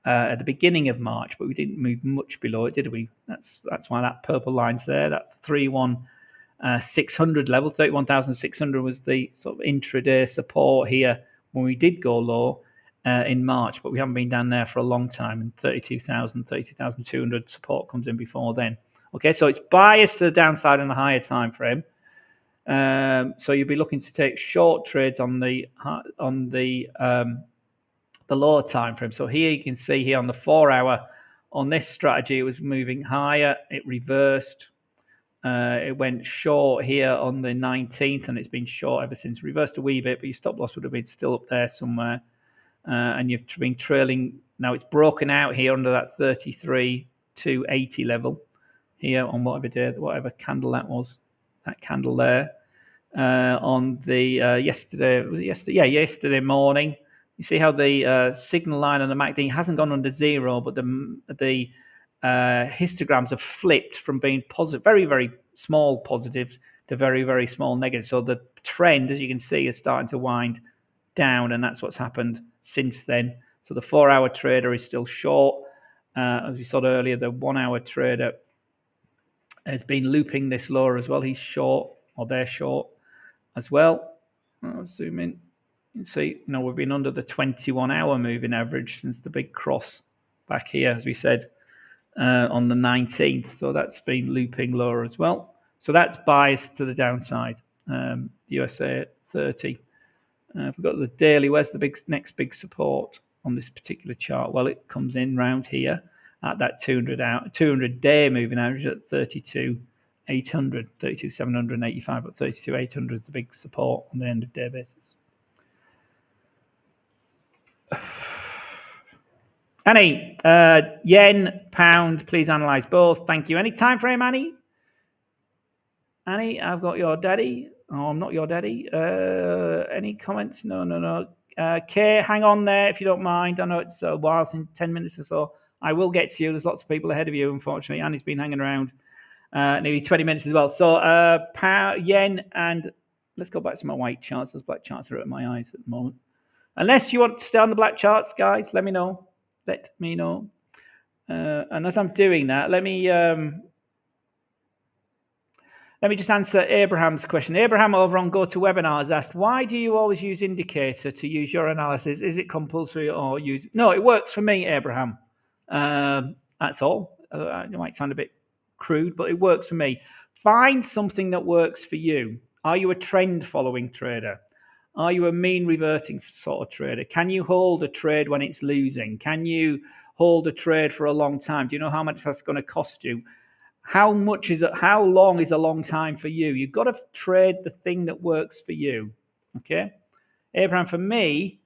at the beginning of March? But we didn't move much below it, did we? That's why that purple line's there. That 31,600 level, 31,600 was the sort of intraday support here when we did go low. in March, but we haven't been down there for a long time, and 32,000, 32,200 support comes in before then. Okay, so it's biased to the downside in the higher time frame. So you'll be looking to take short trades on the lower time frame. So here you can see here on the 4 hour, on this strategy, it was moving higher, it reversed. It went short here on the 19th, and it's been short ever since. Reversed a wee bit, but your stop loss would have been still up there somewhere. And you've been trailing. Now it's broken out here under that 33,280 level here on whatever candle that was. That candle there on the yesterday. Was it yesterday? Yeah, yesterday morning. You see how the signal line on the MACD hasn't gone under zero, but the histograms have flipped from being positive, very, very small positives to very, very small negatives. So the trend, as you can see, is starting to wind down, and that's what's happened since then. So the 4 hour trader is still short. As we saw earlier, the 1 hour trader has been looping this lower as well. He's short, or they're short as well. I'll zoom in. You can see, we've been under the 21 hour moving average since the big cross back here, as we said, on the 19th. So that's been looping lower as well. So that's biased to the downside. USA 30. If we've got the daily, where's the next big support on this particular chart? Well, it comes in round here at that 200-day moving average at 32,800, 32,785, but 32,800 is the big support on the end of day basis. Annie, yen, pound, please analyze both. Thank you. Any time frame, Annie? Annie, I've got your daddy. Oh, I'm not your daddy. Any comments? No. Kay, hang on there if you don't mind. I know it's a while, in 10 minutes or so. I will get to you. There's lots of people ahead of you, unfortunately. Annie's been hanging around nearly 20 minutes as well. So yen, and let's go back to my white charts. Those black charts are at my eyes at the moment. Unless you want to stay on the black charts, guys, let me know. Let me know. And as I'm doing that, let me just answer Abraham's question. Abraham over on GoToWebinar has asked, why do you always use indicator to use your analysis? Is it compulsory or use? No, it works for me, Abraham. That's all. It might sound a bit crude, but it works for me. Find something that works for you. Are you a trend following trader? Are you a mean reverting sort of trader? Can you hold a trade when it's losing? Can you hold a trade for a long time? Do you know how much that's going to cost you? How much is it? How long is a long time for you? You've got to trade the thing that works for you. Okay, Abraham, for me,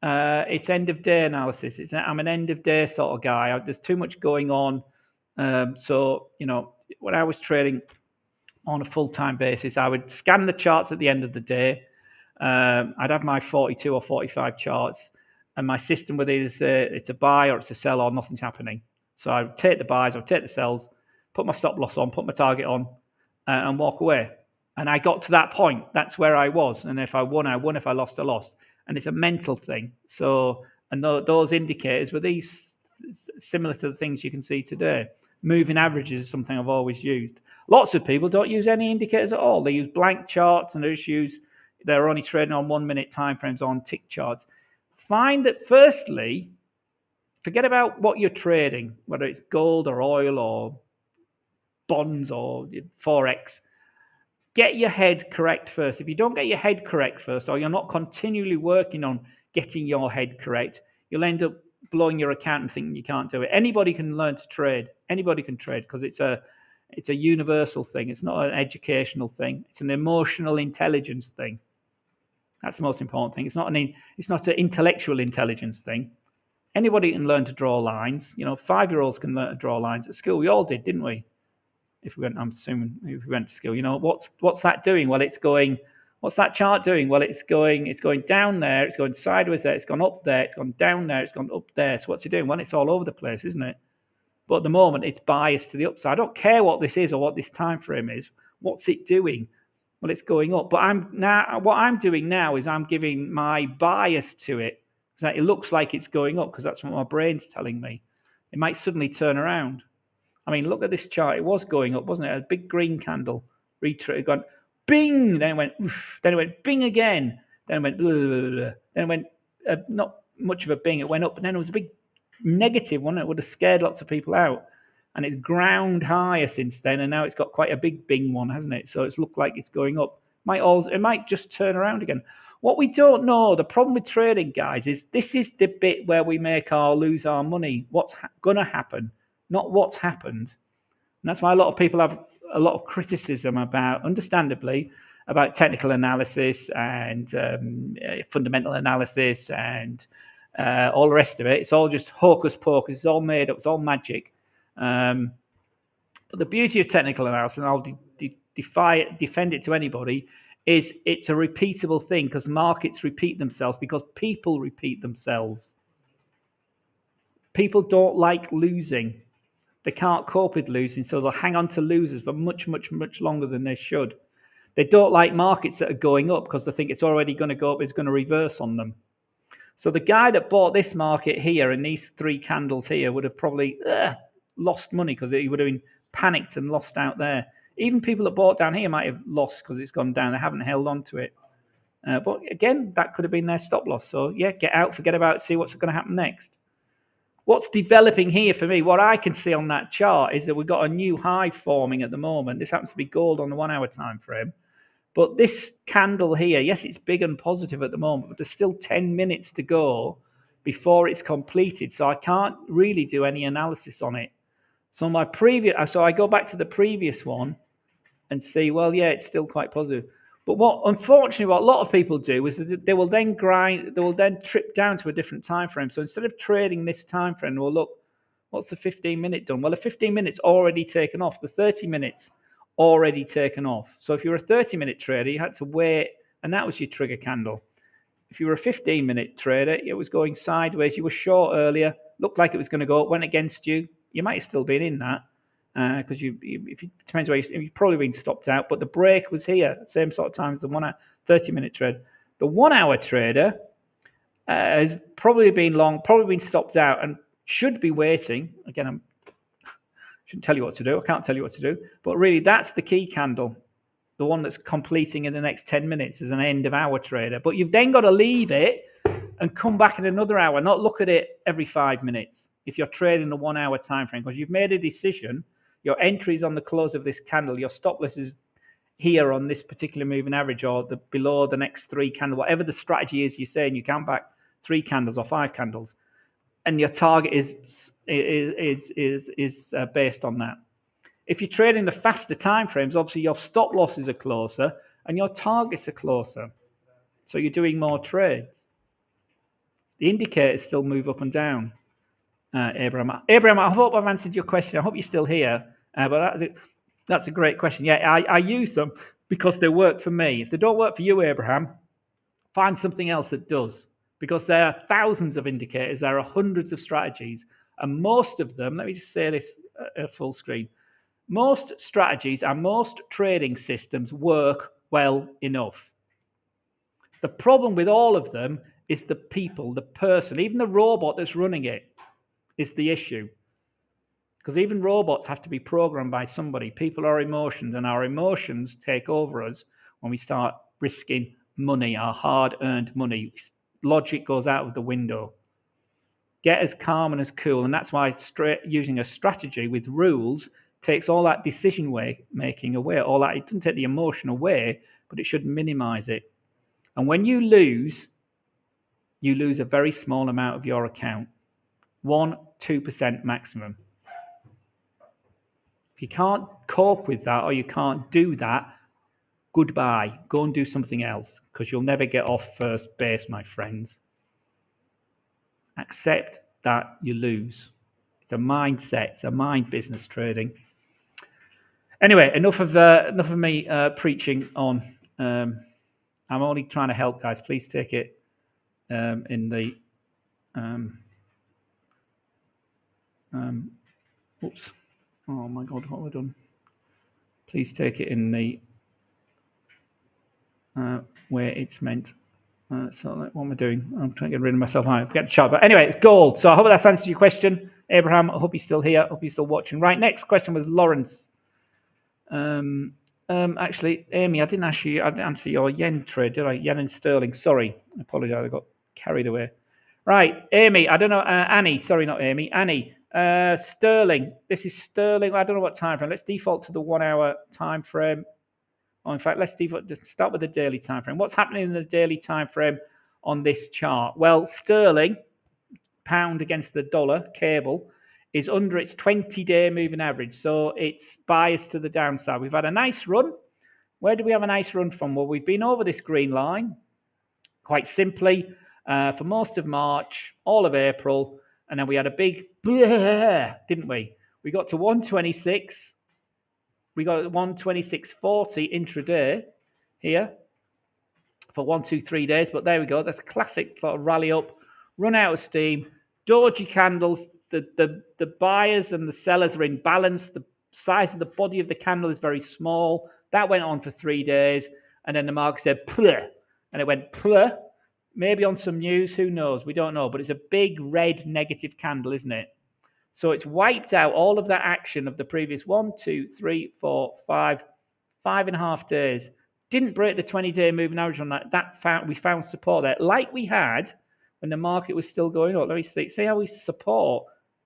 it's end of day analysis. I'm an end of day sort of guy. There's too much going on. So when I was trading on a full-time basis, I would scan the charts at the end of the day. I'd have my 42 or 45 charts, and my system would either say it's a buy or it's a sell or nothing's happening. So I would take the buys, I would take the sells, put my stop loss on, put my target on, and walk away. And I got to that point. That's where I was. And if I won, I won. If I lost, I lost. And it's a mental thing. So, and those indicators were these similar to the things you can see today. Moving averages is something I've always used. Lots of people don't use any indicators at all. They use blank charts, and they're only trading on 1 minute time frames on tick charts. Find that firstly, forget about what you're trading, whether it's gold or oil or bonds or Forex. Get your head correct first. If you don't get your head correct first, or you're not continually working on getting your head correct, you'll end up blowing your account and thinking you can't do it. Anybody can learn to trade. Anybody can trade because it's a universal thing. It's not an educational thing. It's an emotional intelligence thing. That's the most important thing. It's not an intellectual intelligence thing. Anybody can learn to draw lines. 5-year-olds can learn to draw lines at school. We all did, didn't we? I'm assuming if we went to school, what's that doing? Well, it's going. What's that chart doing? Well, it's going down there. It's going sideways there. It's gone up there. It's gone down there. It's gone up there. So what's it doing? Well, it's all over the place, isn't it? But at the moment, it's biased to the upside. I don't care what this is or what this time frame is. What's it doing? Well, it's going up. But what I'm doing now is I'm giving my bias to it. So it looks like it's going up because that's what my brain's telling me. It might suddenly turn around. I mean, look at this chart. It was going up, wasn't it? A big green candle. Retreat, gone bing. Then it went oof. Then it went bing again. Then it went blah, blah, blah, blah. Then it went much of a bing. It went up, but then it was a big negative one. It would have scared lots of people out. And it's ground higher since then, and now it's got quite a big bing one, hasn't it? So it's looked like it's going up. It might just turn around again. What we don't know, the problem with trading, guys, is this is the bit where we make or lose our money. What's going to happen, not what's happened. And that's why a lot of people have a lot of criticism about, understandably, about technical analysis and fundamental analysis and all the rest of it. It's all just hocus pocus. It's all made up. It's all magic. But the beauty of technical analysis, and I'll defend it to anybody, is it's a repeatable thing, because markets repeat themselves, because people repeat themselves. People don't like losing. They can't cope with losing, so they'll hang on to losers for much, much, much longer than they should. They don't like markets that are going up because they think it's already going to go up, it's going to reverse on them. So the guy that bought this market here and these 3 candles here would have probably lost money, because he would have been panicked and lost out there. Even people that bought down here might have lost because it's gone down. They haven't held on to it. But again, that could have been their stop loss. So yeah, get out, forget about it, see what's going to happen next. What's developing here for me, what I can see on that chart, is that we've got a new high forming at the moment. This happens to be gold on the 1 hour time frame. But this candle here, yes, it's big and positive at the moment, but there's still 10 minutes to go before it's completed. So I can't really do any analysis on it. So I go back to the previous one and see, well, yeah, it's still quite positive. But unfortunately, what a lot of people do is that they will then trip down to a different time frame. So instead of trading this time frame, well, look, what's the 15-minute done? Well, the 15 minutes already taken off. The 30 minutes already taken off. So if you were a 30-minute trader, you had to wait, and that was your trigger candle. If you were a 15-minute trader, it was going sideways. You were short earlier, looked like it was going to go up, went against you. You might have still been in that. Because depends where you've probably been stopped out, but the break was here, same sort of time as the 30-minute trade. The 1 hour trader has probably been stopped out, and should be waiting. Again, shouldn't tell you what to do. I can't tell you what to do, but really, that's the key candle, the one that's completing in the next 10 minutes as an end of hour trader. But you've then got to leave it and come back in another hour, not look at it every 5 minutes. If you're trading the 1 hour time frame, because you've made a decision. Your entry is on the close of this candle. Your stop loss is here on this particular moving average, or below the next 3 candles. Whatever the strategy is, you're saying you count back 3 candles or 5 candles, and your target is based on that. If you're trading the faster time frames, obviously your stop losses are closer and your targets are closer, so you're doing more trades. The indicators still move up and down. Abraham, I hope I've answered your question. I hope you're still here. But that's a great question. Yeah, I use them because they work for me. If they don't work for you, Abraham, find something else that does. Because there are thousands of indicators, there are hundreds of strategies, and most of them, let me just say this full screen, most strategies and most trading systems work well enough. The problem with all of them is the people, the person, even the robot that's running it is the issue. Because even robots have to be programmed by somebody. People are emotions, and our emotions take over us when we start risking money, our hard-earned money. Logic goes out of the window. Get as calm and as cool, and that's why using a strategy with rules takes all that decision-making away. It doesn't take the emotion away, but it should minimize it. And when you lose a very small amount of your account. 1-2% maximum. If you can't cope with that, or you can't do that, goodbye. Go and do something else, because you'll never get off first base, my friends. Accept that you lose. It's a mindset. It's a mind business, trading. Anyway, enough of me preaching on. I'm only trying to help, guys. Please take it in the. Oops. Oh my God, what have I done? Please take it in the where it's meant. So what am I doing? I'm trying to get rid of myself. I forget the chart. But anyway, it's gold. So I hope that's answered your question, Abraham. I hope you're still here. I hope you're still watching. Right, next question was Lawrence. Actually, Amy, I didn't answer your yen trade, did I? Yen and sterling. Sorry. I apologize. I got carried away. Right, Amy, I don't know, Annie, sorry, not Amy, Annie, sterling. This is sterling. I don't know what time frame. Let's default to the 1 hour time frame. Oh, in fact, let's start with the daily time frame. What's happening in the daily time frame on this chart? Well, sterling, pound against the dollar, cable, is under its 20-day moving average. So it's biased to the downside. We've had a nice run. Where do we have a nice run from? Well, we've been over this green line, quite simply, for most of March, all of April, and then we had a big, didn't we? We got to 126. We got 126.40 intraday here for 1, 2, 3 days. But there we go. That's a classic sort of rally up, run out of steam, doji candles. The buyers and the sellers are in balance. The size of the body of the candle is very small. That went on for 3 days. And then the market said, pleh, and it went, pleh. Maybe on some news, who knows? We don't know. But it's a big red negative candle, isn't it? So it's wiped out all of that action of the previous 1, 2, 3, 4, 5.5 days. Didn't break the 20-day moving average on that. We found support there, like we had when the market was still going up. Let me see how we support.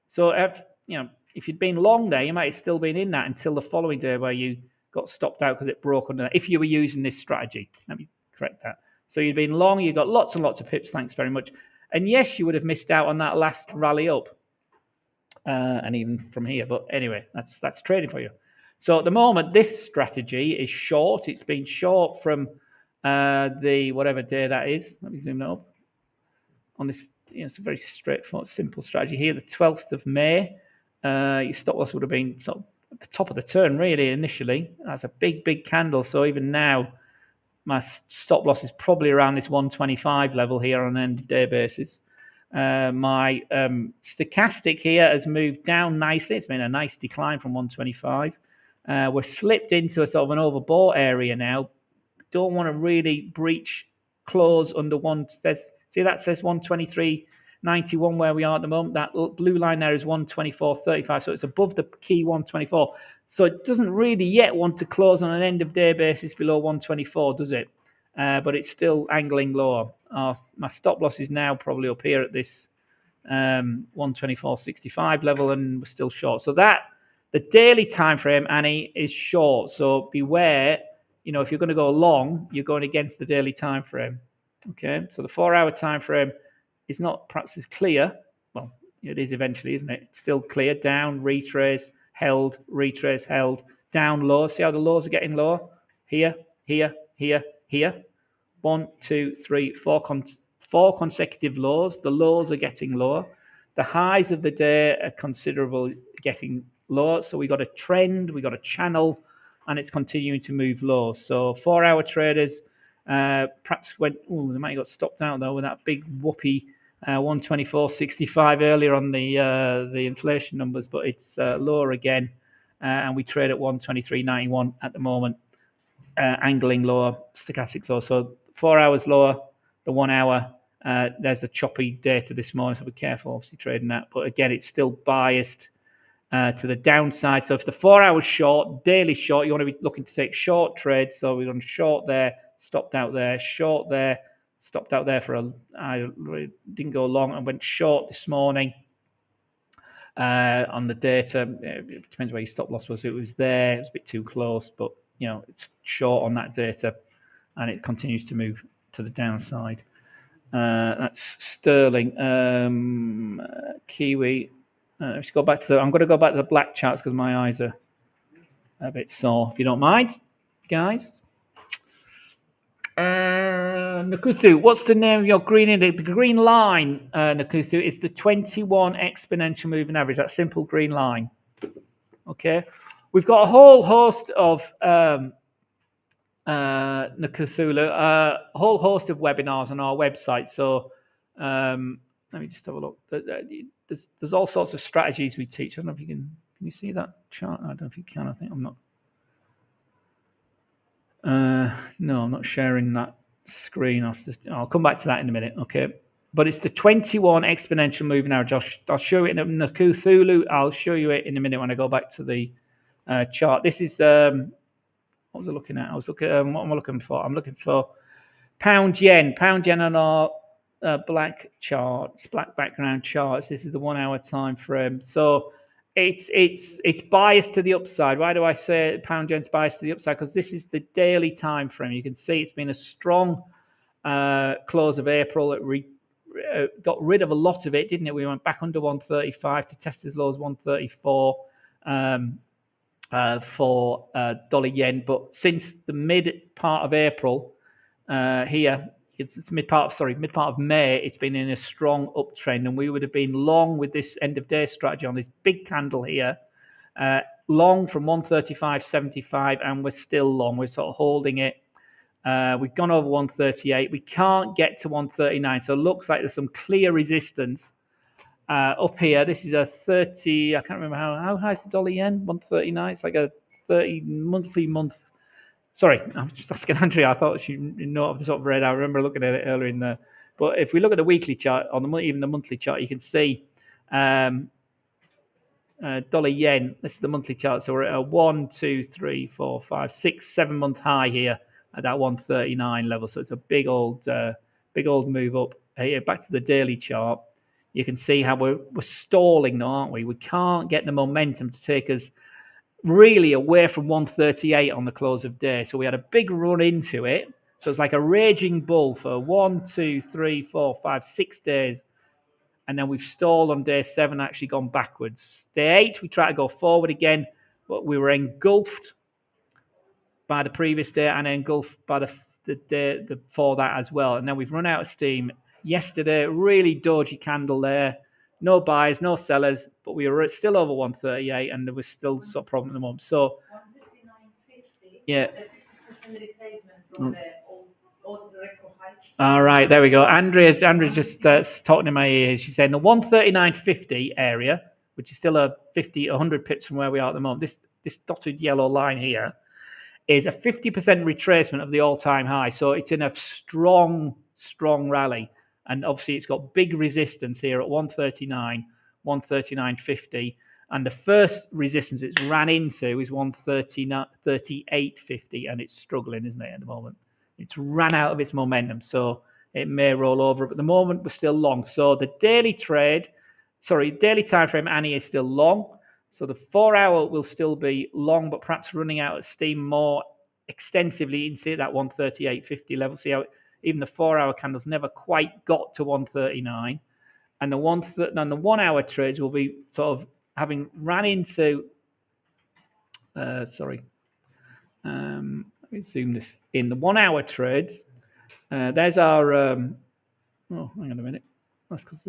So if you'd been long there, you might have still been in that until the following day where you got stopped out because it broke under that. If you were using this strategy, let me correct that. So you'd been long, you got lots and lots of pips. Thanks very much. And yes, you would have missed out on that last rally up. And even from here. But anyway, that's trading for you. So at the moment, this strategy is short. It's been short from the whatever day that is. Let me zoom that up. On this, it's a very straightforward, simple strategy here. The 12th of May, your stop loss would have been sort of at the top of the turn, really, initially. That's a big, big candle. So even now, my stop loss is probably around this 125 level here on an end of day basis. My stochastic here has moved down nicely. It's been a nice decline from 125. We're slipped into a sort of an overbought area now. Don't want to really breach close under one. See, that says 123.91 where we are at the moment. That blue line there is 124.35. So it's above the key 124. So it doesn't really yet want to close on an end of day basis below 124, does it? But it's still angling lower. My stop loss is now probably up here at this 124.65 level, and we're still short. So the daily time frame, Annie, is short. So beware. If you're going to go long, you're going against the daily time frame. Okay. So the 4 hour time frame is not perhaps as clear. Well, it is eventually, isn't it? It's still clear. Down, retrace, held, retrace, held, down, low. See how the lows are getting lower? Here, here, here, here. 1, 2, 3, 4 consecutive lows. The lows are getting lower. The highs of the day are considerable, getting lower. So we got a trend, we got a channel, and it's continuing to move low. So 4 hour traders perhaps went. Oh, they might have got stopped out though with that big whoopee 124.65 earlier on the inflation numbers, but it's lower again, and we trade at 123.91 at the moment, angling lower, stochastic low. So 4 hours lower, the 1 hour. There's the choppy data this morning, so be careful, obviously, trading that. But again, it's still biased to the downside. So if the 4 hours short, daily short, you want to be looking to take short trades. So we're on short there, stopped out there, short there, stopped out there I didn't go long and went short this morning on the data. It depends where your stop loss was. It was there. It was a bit too close, but it's short on that data, and it continues to move to the downside. That's sterling. Kiwi. Let's go back to I'm going to go back to the black charts because my eyes are a bit sore. If you don't mind, guys. Nakuthu, what's the name of your green index? The green line, Nakuthu, is the 21 exponential moving average. That simple green line. Okay, we've got a whole host of Nakuthulu, a whole host of webinars on our website. So let me just have a look. There's all sorts of strategies we teach. I don't know if you can you see that chart? I don't know if you can. I think I'm not. No, I'm not sharing that screen I'll come back to that in a minute. Okay, but it's the 21 exponential moving average. I'll show it in Nakuthulu. I'll show you it in a minute when I go back to the chart. This is what was I looking at? What am I looking for? I'm looking for pound yen. Pound yen on our black charts, black background charts. This is the 1 hour time frame. So it's biased to the upside. Why do I say pound yen's biased to the upside? Because this is the daily time frame. You can see it's been a strong close of April. It got rid of a lot of it, didn't it? We went back under 135 to test as low as 134 for dollar yen. But since the mid part of April here, it's mid part of May, it's been in a strong uptrend, and we would have been long with this end of day strategy on this big candle here, long from 135.75, and we're still long. We're sort of holding it. We've gone over 138. We can't get to 139, so it looks like there's some clear resistance up here. This is a 30. I can't remember how high is the dollar yen. 139. It's like a 30 monthly month. Sorry, I'm just asking Andrea. I thought she know off the top of her head. I remember looking at it earlier in the. But if we look at the weekly chart, on the even the monthly chart, you can see dollar yen. This is the monthly chart. So we're at a 1, 2, 3, 4, 5, 6, 7 month high here at that 139 level. So it's a big old move up. Here, back to the daily chart. You can see how we're stalling now, aren't we? We can't get the momentum to take us really away from 138 on the close of day. So we had a big run into it. So it's like a raging bull for 1, 2, 3, 4, 5, 6 days. And then we've stalled on day 7, actually gone backwards. Day 8, we try to go forward again, but we were engulfed by the previous day and engulfed by the day before that as well. And then we've run out of steam. Yesterday, really dodgy candle there. No buyers, no sellers, but we were still over 138, and there was still some problem at the moment. So, 139.50. Yeah. All right, there we go. Andrea's just talking in my ear. She's saying the 139.50 area, which is still 100 pips from where we are at the moment. This dotted yellow line here is a 50% retracement of the all-time high. So it's in a strong rally. And obviously it's got big resistance here at 139, 139.50. And the first resistance it's ran into is 138.50. And it's struggling, isn't it, at the moment? It's ran out of its momentum. So it may roll over. But at the moment, we're still long. So the daily time frame, Annie, is still long. So the 4 hour will still be long, but perhaps running out of steam more extensively into that 138.50 level. See how even the 4 hour candles never quite got to 139. And the 1 hour trades will be sort of having ran into, let me zoom this in. The 1 hour trades, there's our, hang on a minute. That's because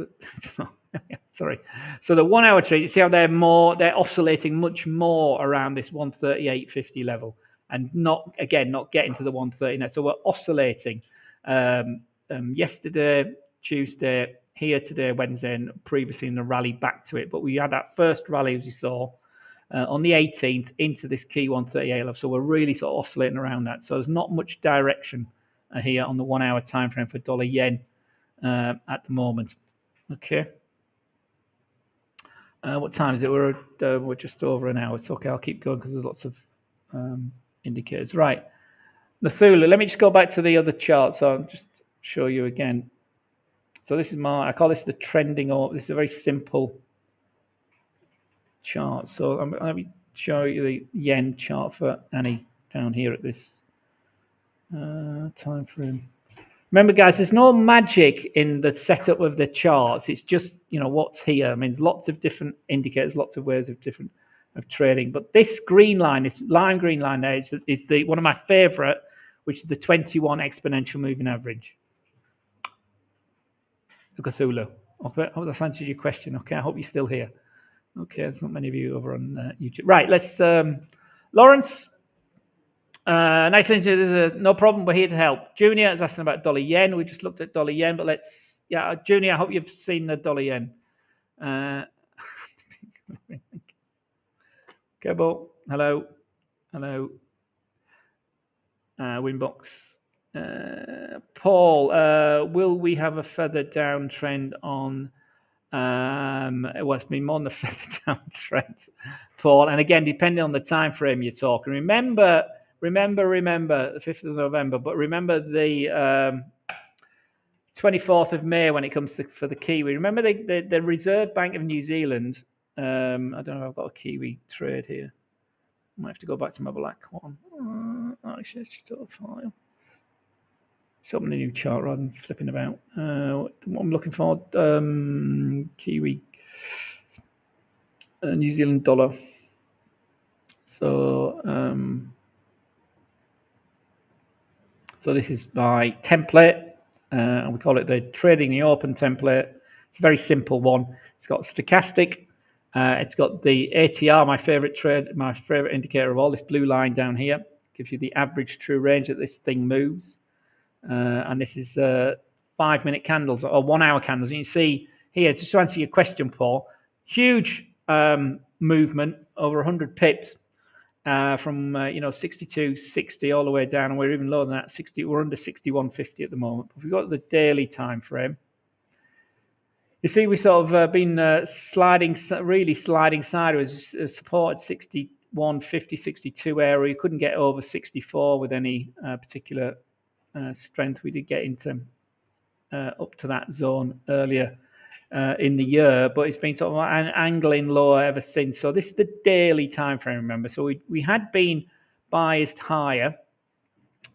sorry. So the 1 hour trade, you see how they're oscillating much more around this 138.50 level and not getting to the 139. So we're oscillating yesterday, Tuesday, here today, Wednesday, and previously in the rally back to it. But we had that first rally, as you saw, on the 18th into this key 138 level. So we're really sort of oscillating around that. So there's not much direction here on the 1 hour time frame for dollar yen at the moment. Okay. What time is it? We're just over an hour. It's okay. I'll keep going because there's lots of indicators. Right. Nathula, let me just go back to the other chart. So I'll just show you again. So this is I call this the trending order. This is a very simple chart. So let me show you the yen chart for Annie down here at this time frame. Remember, guys, there's no magic in the setup of the charts. It's just, what's here. I mean, there's lots of different indicators, lots of ways of trading. But this green line, this lime green line there is one of my favorite, which is the 21 exponential moving average. Cthulhu. Okay, I hope that's answered your question. Okay, I hope you're still here. Okay, there's not many of you over on YouTube. Right, let's, Lawrence. Nice listening. No problem. We're here to help. Junior is asking about dollar yen. We just looked at dollar yen, but Junior, I hope you've seen the dollar yen. Kebo, hello. Winbox. Paul, will we have a further downtrend on? It's been more than a further downtrend, Paul. And again, depending on the time frame you're talking. Remember the 5th of November, but remember the 24th of May when it comes for the Kiwi. Remember the Reserve Bank of New Zealand. I don't know if I've got a Kiwi trade here. I might have to go back to my black one. Actually, let's just open a file. Just open a new chart rather than flipping about. What I'm looking for, Kiwi, New Zealand dollar. So, so this is my template, and we call it the Trading the Open template. It's a very simple one. It's got stochastic. It's got the ATR, my favorite indicator of all. This blue line down here gives you the average true range that this thing moves. And this is 5-minute candles or 1 hour candles. And you see here, just to answer your question, Paul, huge movement over 100 pips from 62.60 all the way down, and we're even lower than that. We're under 61.50 at the moment. If we've got the daily time frame, you see we sort of been sliding sideways. Supported 61.50, 62 area. You couldn't get over 64 with any particular strength. We did get into up to that zone earlier in the year, but it's been sort of an angling lower ever since. So this is the daily time frame, remember. So we had been biased higher.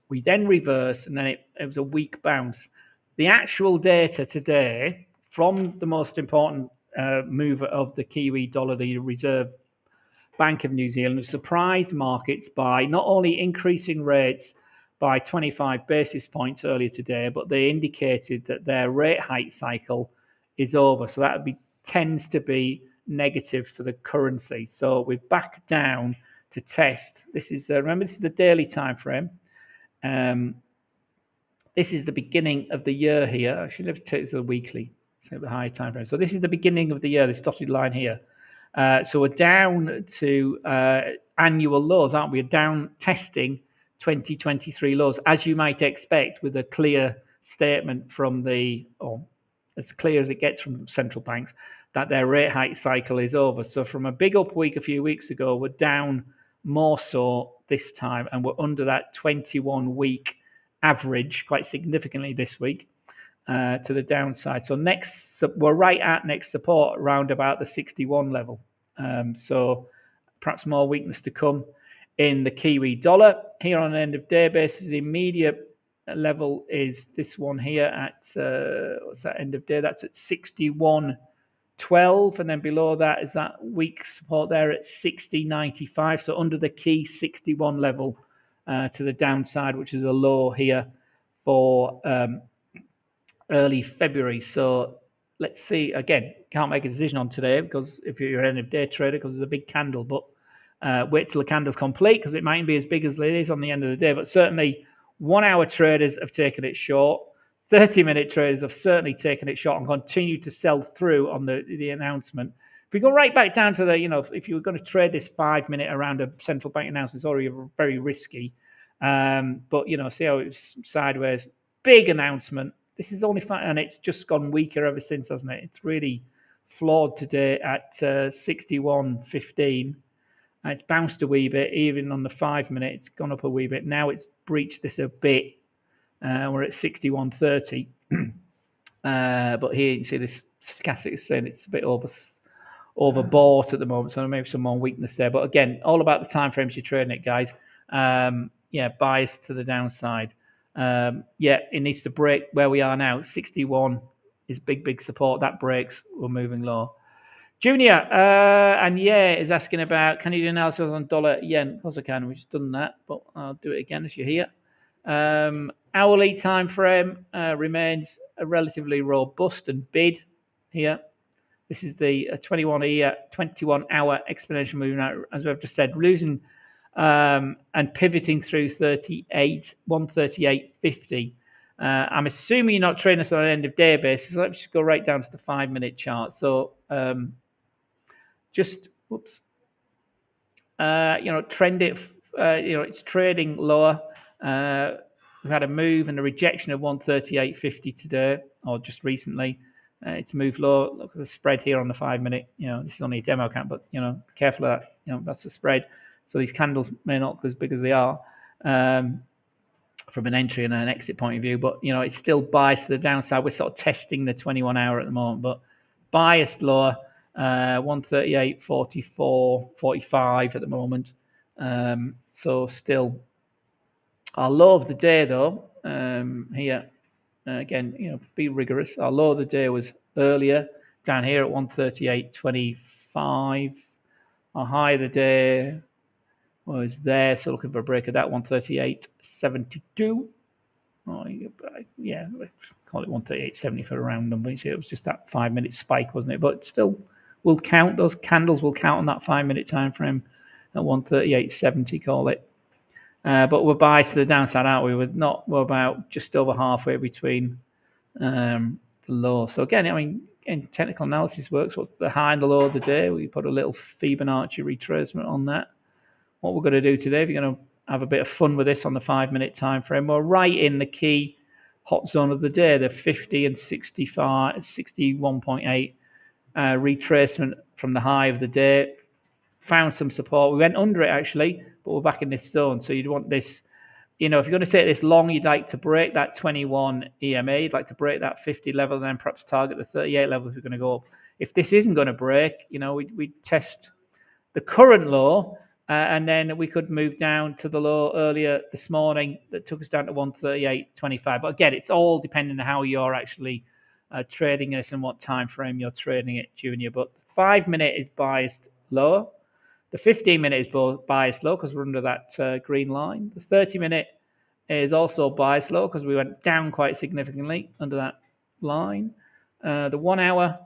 We then reversed, and then it was a weak bounce. The actual data today from the most important mover of the Kiwi dollar, the Reserve Bank of New Zealand, surprised markets by not only increasing rates by 25 basis points earlier today, but they indicated that their rate hike cycle is over. So that tends to be negative for the currency. So we're back down to test. This is remember, this is the daily time frame. This is the beginning of the year here. Actually, let's take it to the weekly, so the higher time frame. So this is the beginning of the year. This dotted line here. So we're down to annual lows, aren't we? We're down testing 2023 lows, as you might expect, with a clear statement from as clear as it gets from central banks, that their rate hike cycle is over. So from a big up week a few weeks ago, we're down more so this time, and we're under that 21-week average quite significantly this week to the downside. So we're right at next support around about the 61 level. So perhaps more weakness to come in the Kiwi dollar. Here on an end of day basis, the immediate level is this one here at what's that end of day? That's at 61.12, and then below that is that weak support there at 60.95. So under the key 61 level to the downside, which is a low here for early February. So let's see. Again, can't make a decision on today because if you're an end of day trader, because there's a big candle, but wait till the candle's complete because it mightn't be as big as it is on the end of the day. But certainly 1 hour traders have taken it short. 30-minute traders have certainly taken it short and continue to sell through on the announcement. If we go right back down to if you were going to trade this 5 minute around a central bank announcement, it's already very risky. But see how it's sideways. Big announcement. This is only fun, and it's just gone weaker ever since, hasn't it? It's really flawed today at 61.15. It's bounced a wee bit, even on the 5 minute. It's gone up a wee bit. Now it's breached this a bit. We're at 61.30. But here you can see this stochastic is saying it's a bit overbought at the moment, so maybe some more weakness there. But again, all about the time frames you're trading it, guys. Bias to the downside. It needs to break where we are now. 61 is big support. That breaks, we're moving low. Junior is asking about, can you do analysis on dollar yen? Of course I can. We've just done that, but I'll do it again as you're here. Hourly time frame remains a relatively robust and bid here. This is the 21-hour exponential movement, as I've just said, losing and pivoting through 138.50. I'm assuming you're not trading us on an end of day basis. So let's just go right down to the 5 minute chart. So trend it. It's trading lower. We've had a move and a rejection of 138.50 today, or just recently. It's moved low. Look at the spread here on the 5 minute. This is only a demo count, but be careful of that. That's the spread. So these candles may not look as big as they are. from an entry and an exit point of view, but it's still biased to the downside. We're sort of testing the 21 hour at the moment, but biased lower, 138.44, 45 at the moment. So still our low of the day though, here again, be rigorous. Our low of the day was earlier down here at 138.25. Our high of the day was there, so looking for a break of that 138.72. Oh, yeah, call it 138.70 for a round number. You see, it was just that 5 minute spike, wasn't it? But still, will count. Those candles will count on that 5 minute time frame at 138.70, call it. But we're biased to the downside, aren't we? We're about just over halfway between the low. So again, in technical analysis works. What's the high and the low of the day? We put a little Fibonacci retracement on that. What we're going to do today, if you're going to have a bit of fun with this on the 5 minute time frame, we're right in the key hot zone of the day, the 50 and 65, 61.8 retracement from the high of the day. Found some support. We went under it actually, but we're back in this zone. So you'd want this, if you're going to take this long, you'd like to break that 21 EMA, you'd like to break that 50 level, and then perhaps target the 38 level if you're going to go up. If this isn't going to break, we test the current low, and then we could move down to the low earlier this morning that took us down to 138.25. But again, it's all depending on how you're actually trading this and what time frame you're trading it, Junior. But the 5 minute is biased lower. The 15 minute is biased low because we're under that green line. The 30 minute is also biased low because we went down quite significantly under that line. The 1 hour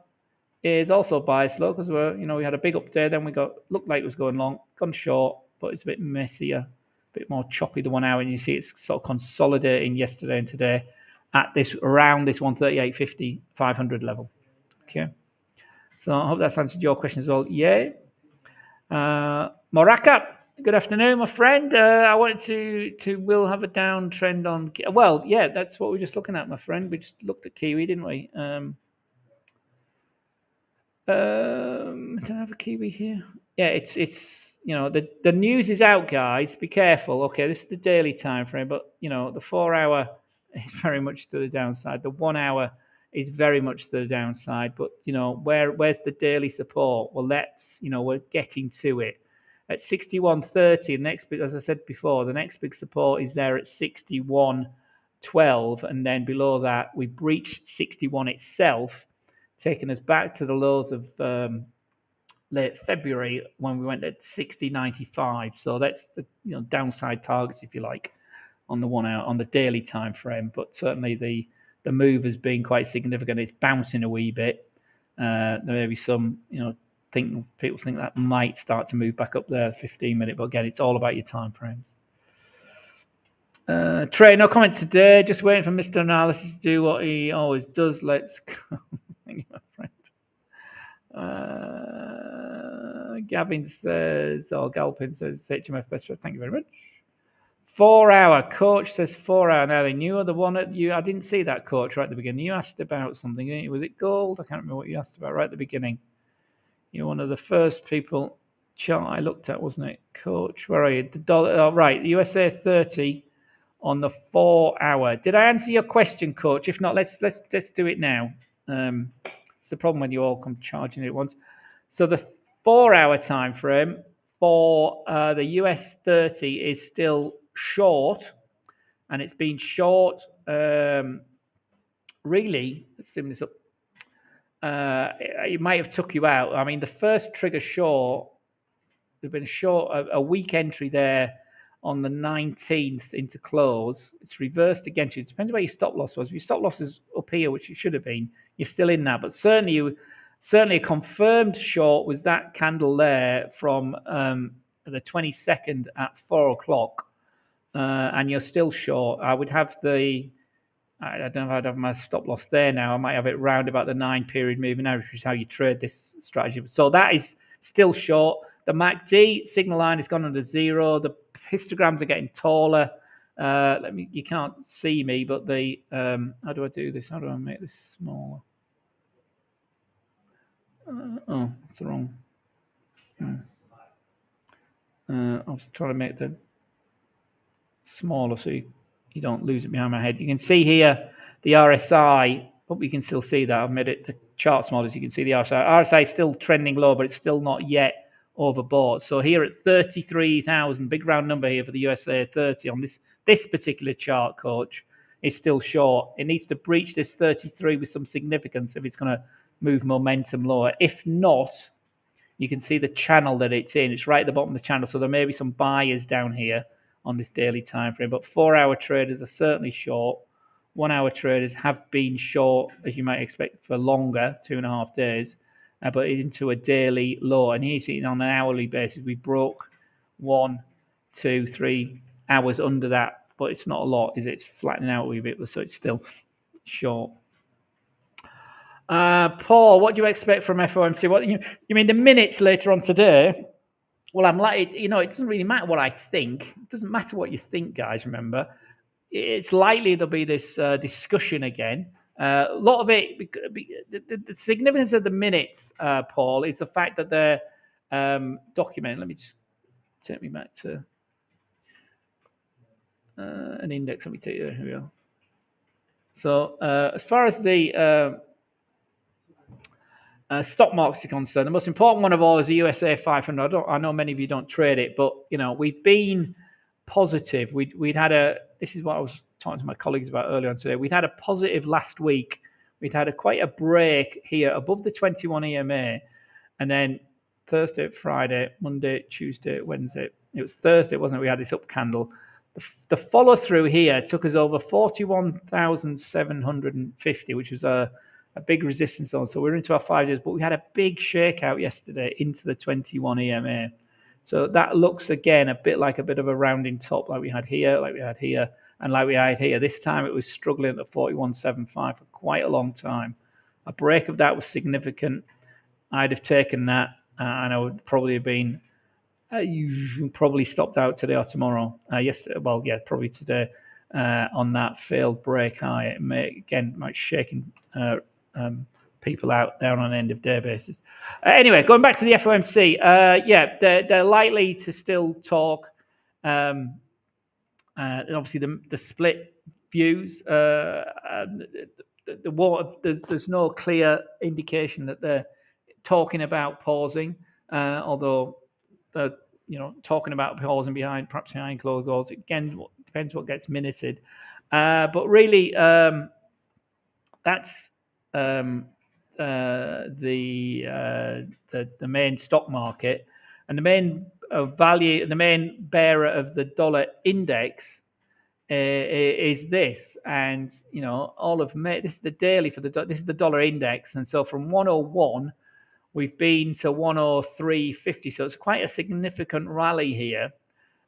is also biased low because we had a big up day, then looked like it was going long, gone short, but it's a bit messier, a bit more choppy the 1 hour, and you see it's sort of consolidating yesterday and today at around this 138.50, 500 level. Okay, so I hope that's answered your question as well. Yeah. Moraka, good afternoon, my friend. I wanted to we'll have a downtrend on. Well, yeah, that's what we're just looking at, my friend. We just looked at Kiwi, didn't we? Can I have a Kiwi here? Yeah, it's the news is out, guys. Be careful. Okay, this is the daily time frame, but the 4 hour is very much to the downside. The 1 hour is very much to the downside. But where's the daily support? Well, we're getting to it at 61.30. Next big, as I said before, the next big support is there at 61.12, and then below that we breached 61 itself, taking us back to the lows of late February when we went at 60.95. So that's the downside targets, if you like, on the 1 hour on the daily time frame. But certainly the move has been quite significant. It's bouncing a wee bit. There may be some people think that might start to move back up there 15 minute, but again, it's all about your time frames. Trey, no comment today. Just waiting for Mr. Analysis to do what he always does. Let's go. Thank you, my friend. Gavin says, or Galpin says, HMF best friend. Thank you very much. 4 hour. Coach says 4 hour. Now, they knew the one at you. I didn't see that, Coach, right at the beginning. You asked about something, didn't you? Was it gold? I can't remember what you asked about right at the beginning. You're one of the first people chart I looked at, wasn't it, Coach? Where are you? The dollar. Oh, right. The USA 30 on the 4 hour. Did I answer your question, Coach? If not, let's do it now. It's the problem when you all come charging it at once. So the 4 hour time frame for the US 30 is still short, and it's been short. Really, let's zoom this up. It might have took you out. I mean, the first trigger short, there's been a short a weak entry there on the 19th into close. It's reversed against you. It depends where your stop loss was. If your stop loss is up here, which it should have been, you're still in that. But certainly a confirmed short was that candle there from the 22nd at 4 o'clock, and you're still short. I would have I don't know if I'd have my stop loss there now. I might have it round about the 9 period moving average, which is how you trade this strategy. So that is still short. The MACD signal line has gone under zero. The histograms are getting taller. You can't see me, but how do I do this? How do I make this smaller? That's wrong. I was trying to make them smaller so you don't lose it behind my head. You can see here the RSI. Hope you can still see that. I've made it the chart smaller so you can see the RSI. RSI is still trending low, but it's still not yet overbought. So here at 33,000, big round number here for the USA 30 on this particular chart, coach, is still short. It needs to breach this 33 with some significance if it's going to move momentum lower. If not, you can see the channel that it's in. It's right at the bottom of the channel, so there may be some buyers down here on this daily time frame. But 4-hour traders are certainly short. 1-hour traders have been short, as you might expect, for longer, 2.5 days, but into a daily low. And here you see it on an hourly basis. We broke 1, 2, 3 hours under that, but it's not a lot, is it? It's flattening out a wee bit, so it's still short. Paul, what do you expect from FOMC? What you mean the minutes later on today? Well, I'm like, it doesn't really matter what I think. It doesn't matter what you think, guys. Remember, it's likely there'll be this discussion again. A lot of it, the significance of the minutes, Paul, is the fact that they're documented. Let me just take me back to an index. Let me take you. Here we go. So as far as the stock markets are concerned, the most important one of all is the USA 500. I know many of you don't trade it, but we've been positive. We'd had this is what I was talking to my colleagues about earlier on today. We'd had a positive last week. We'd had quite a break here above the 21 EMA, and then Thursday, Friday, Monday, Tuesday, Wednesday. It was Thursday, wasn't it? We had this up candle. The follow through here took us over 41,750, which was a big resistance zone. So we're into our 5 days, but we had a big shakeout yesterday into the 21 EMA. So that looks again a bit of a rounding top, like we had here, and like we had here. This time it was struggling at the 41.75 for quite a long time. A break of that was significant. I'd have taken that, and I would probably have been probably stopped out today or tomorrow. Probably today on that failed break high. It might shaking people out down on an end of day basis. Anyway, going back to the FOMC, they're likely to still talk. Obviously, the split views. There's no clear indication that they're talking about pausing, although they're talking about pausing perhaps behind closed doors. Again, depends what gets minuted, but really that's the main stock market, and the main value, the main bearer of the dollar index is this. And all of May, this is the daily for this is the dollar index, and so from 101 we've been to 103.50. So it's quite a significant rally here.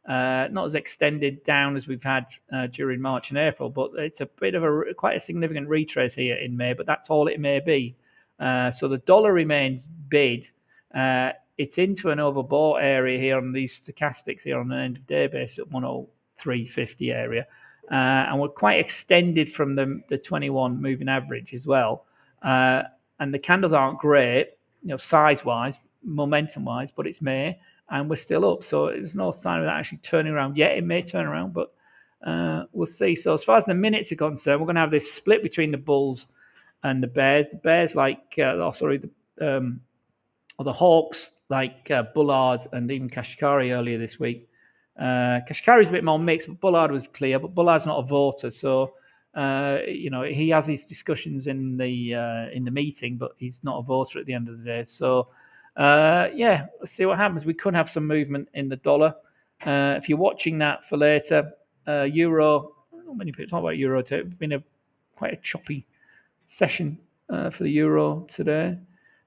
Not as extended down as we've had during March and April, but it's a bit of quite a significant retrace here in May, but that's all it may be. So the dollar remains bid. It's into an overbought area here on these stochastics here on an end of day basis at 103.50 area. And we're quite extended from the 21 moving average as well. And the candles aren't great, size-wise, momentum-wise, but it's May, and we're still up. So there's no sign of that actually turning around yet. It may turn around, but we'll see. So as far as the minutes are concerned, we're going to have this split between the bulls and the bears. The bears the hawks like Bullard and even Kashkari earlier this week. Kashkari's a bit more mixed, but Bullard was clear. But Bullard's not a voter, so he has his discussions in the meeting, but he's not a voter at the end of the day. So let's see what happens. We could have some movement in the dollar. If you're watching that for later, euro. Not many people talk about euro today. It's been quite a choppy session for the euro today.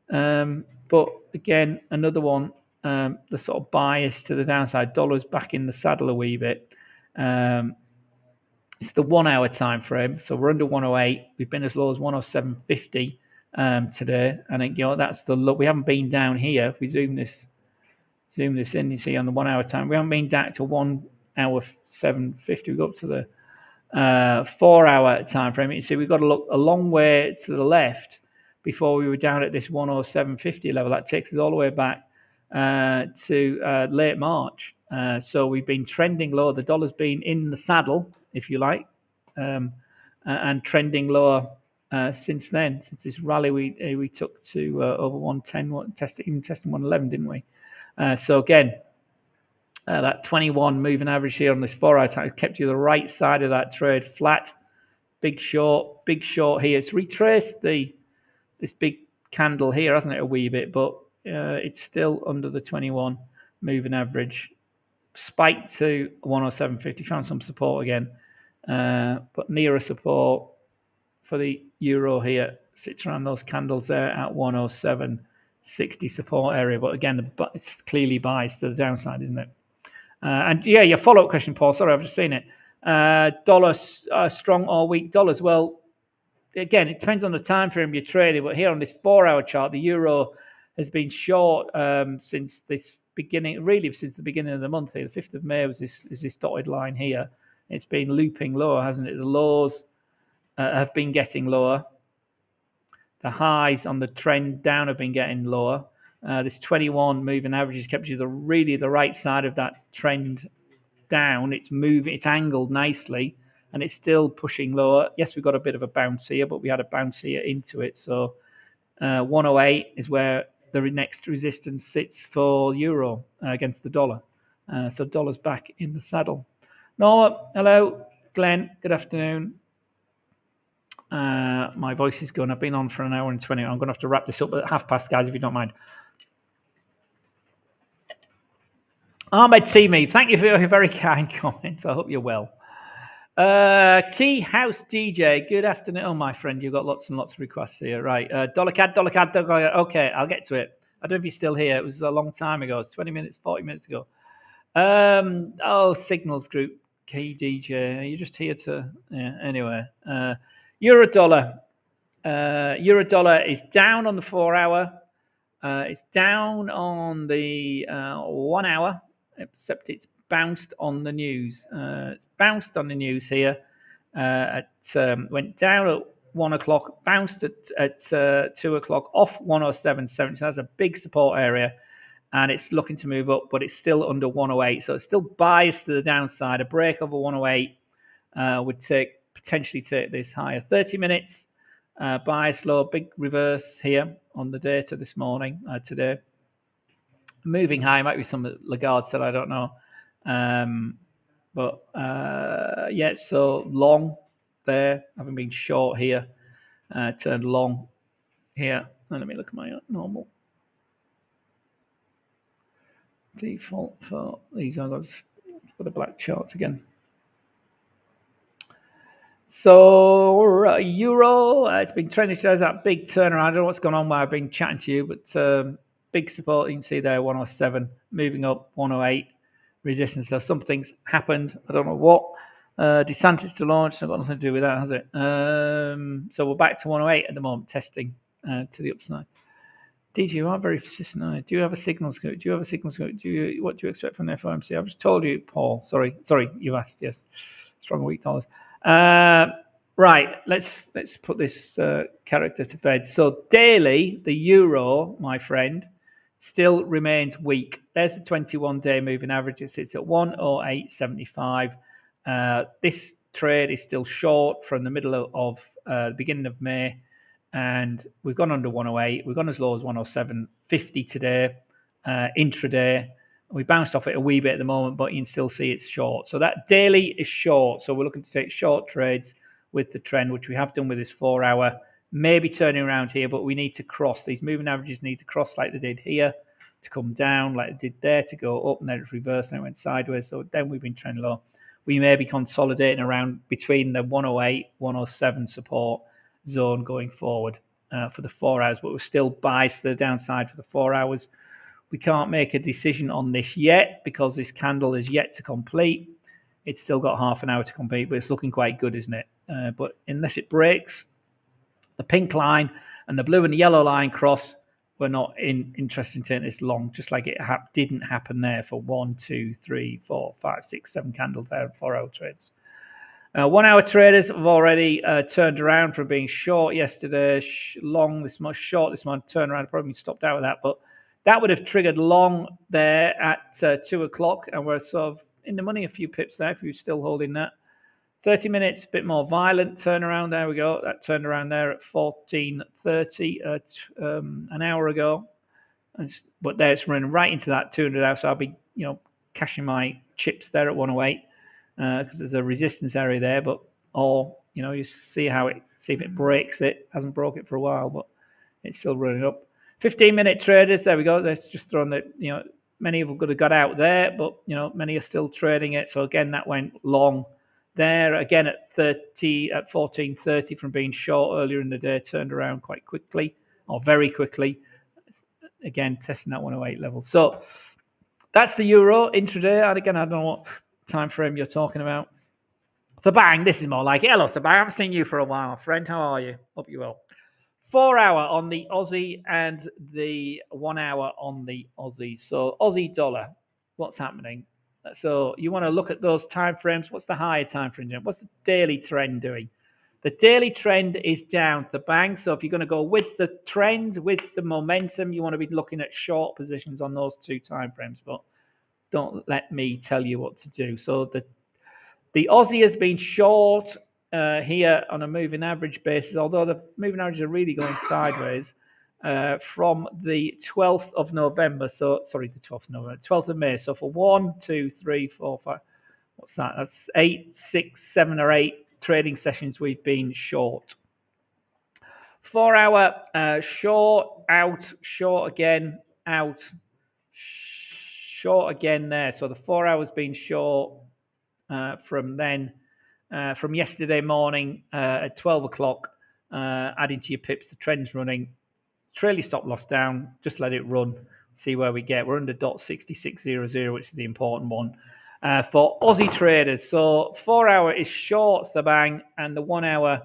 But again, another one. The sort of bias to the downside. Dollar's back in the saddle a wee bit. It's the 1 hour time frame, so we're under 108. We've been as low as 107.50 today, and that's the low. We haven't been down here. If we zoom this in, you see on the 1 hour time, we haven't been down to 1 hour 7.50. We go up to the 4 hour time frame. You see, we've got to look a long way to the left before we were down at this 107.50 level. That takes us all the way back to late March. So we've been trending low. The dollar's been in the saddle, if you like, and trending lower since then. Since this rally we took to over 110, testing 111, didn't we? So again, that 21 moving average here on this 4 hour time kept you the right side of that trade, flat, big short here. It's retraced this big candle here, hasn't it, a wee bit, but it's still under the 21 moving average. Spiked to 107.50, found some support again, but nearer support for the euro here sits around those candles there at 107.60 support area. But again, it's clearly biased to the downside, isn't it? And yeah, your follow-up question, Paul. Sorry, I've just seen it. Dollars strong all week. Dollars, well, again, it depends on the time frame you're trading. But here on this 4 hour chart, the euro has been short since this beginning, really since the beginning of the month here. The 5th of May was this dotted line here. It's been looping lower, hasn't it? The lows have been getting lower. The highs on the trend down have been getting lower. This 21 moving average has kept you the right side of that trend down. It's moving, it's angled nicely, and it's still pushing lower. Yes, we've got a bit of a bounce here, but we had a bounce here into it. So 108 is where the next resistance sits for euro against the dollar. So dollar's back in the saddle. Noah, hello. Glenn, good afternoon. My voice is gone. I've been on for an hour and 20. I'm going to have to wrap this up at 1:30, guys, if you don't mind. Ahmed Timi, thank you for your very kind comments. I hope you're well. Key House DJ, good afternoon. Oh, my friend, you've got lots and lots of requests here. Right. Dollar CAD. Okay, I'll get to it. I don't know if you're still here. It was a long time ago. It's 20 minutes, 40 minutes ago. Signals Group, Key DJ. You're just here to, yeah, anyway. Euro dollar. Euro dollar is down on the 4 hour. It's down on the 1 hour, except it's bounced on the news. It's bounced on the news here. Went down at 1 o'clock, bounced at 2 o'clock, off 107.70. So that's a big support area, and it's looking to move up, but it's still under 108. So it's still biased to the downside. A break over 108 would potentially take this higher. 30 minutes. Bias low, big reverse here on the data this morning, today. Moving high, might be some Lagarde said, I don't know. Yeah, so long there, having been short here, turned long here. And let me look at my normal default for these. I've got the black charts again. So euro, it's been trending. There's that big turnaround. I don't know what's going on while I've been chatting to you, but big support. You can see there, 107, moving up 108, resistance. So something's happened. I don't know what. DeSantis to launch. It's got nothing to do with that, has it? So we're back to 108 at the moment, testing to the upside. DJ, you are very persistent. Do you have a signal scope? What do you expect from the FOMC? I've just told you, Paul. Sorry, you asked. Yes, strong weak dollars. Right, let's put this character to bed. So daily, the euro, my friend, still remains weak. There's the 21-day moving average. It sits at 108.75. This trade is still short from the middle of the beginning of May, and we've gone under 108. We've gone as low as 107.50 today, intraday. We bounced off it a wee bit at the moment, but you can still see it's short. So that daily is short. So we're looking to take short trades with the trend, which we have done with this 4 hour. Maybe turning around here, but we need to cross. These moving averages need to cross like they did here to come down, like they did there to go up, and then it's reversed and it went sideways. So then we've been trending low. We may be consolidating around between the 108, 107 support zone going forward for the 4 hours, but we're still biased to the downside for the 4 hours. We can't make a decision on this yet because this candle is yet to complete. It's still got half an hour to complete, but it's looking quite good, isn't it? But unless it breaks, the pink line and the blue and the yellow line cross, we're not interested in taking this long, just like it didn't happen there for 1, 2, 3, 4, 5, 6, 7 candles there in 4 hour trades. 1 hour traders have already turned around from being short yesterday, long this much, short this month, turned around, probably stopped out with that, but that would have triggered long there at 2 o'clock, and we're sort of in the money a few pips there if you're still holding that. 30 minutes, a bit more violent turnaround. There we go. That turned around there at 14.30 an hour ago. But there it's running right into that 200 hour. So I'll be, cashing my chips there at 108 because there's a resistance area there. But you see if it breaks it. Hasn't broke it for a while, but it's still running up. 15-minute traders. There we go. Let's just throw on the many of them could have got out there, but many are still trading it. So again, that went long there. Again at 14.30 from being short earlier in the day, turned around quite quickly or very quickly. Again, testing that 108 level. So that's the euro intraday. And again, I don't know what time frame you're talking about. Thabang, this is more like it. Hello, Thabang. I haven't seen you for a while, friend. How are you? Hope you well. 4 hour on the Aussie and the 1 hour on the Aussie. So Aussie dollar, what's happening? So you want to look at those time frames. What's the higher time frame doing? What's the daily trend doing? The daily trend is down the bank. So if you're going to go with the trend, with the momentum, you want to be looking at short positions on those two time frames. But don't let me tell you what to do. So the Aussie has been short here on a moving average basis, although the moving averages are really going sideways from the 12th of November. So, sorry, the 12th of November, 12th of May. So for 1, 2, 3, 4, 5, what's that? That's 8, 6, 7 or 8 trading sessions we've been short. 4 hour short, out, short again, out, short again there. So the 4 hours been short from then. From yesterday morning at 12 o'clock, adding to your pips, the trend's running. Trail your stop loss down, just let it run, see where we get. We're under .6600, which is the important one for Aussie traders. So 4 hour is short, the bang, and the 1 hour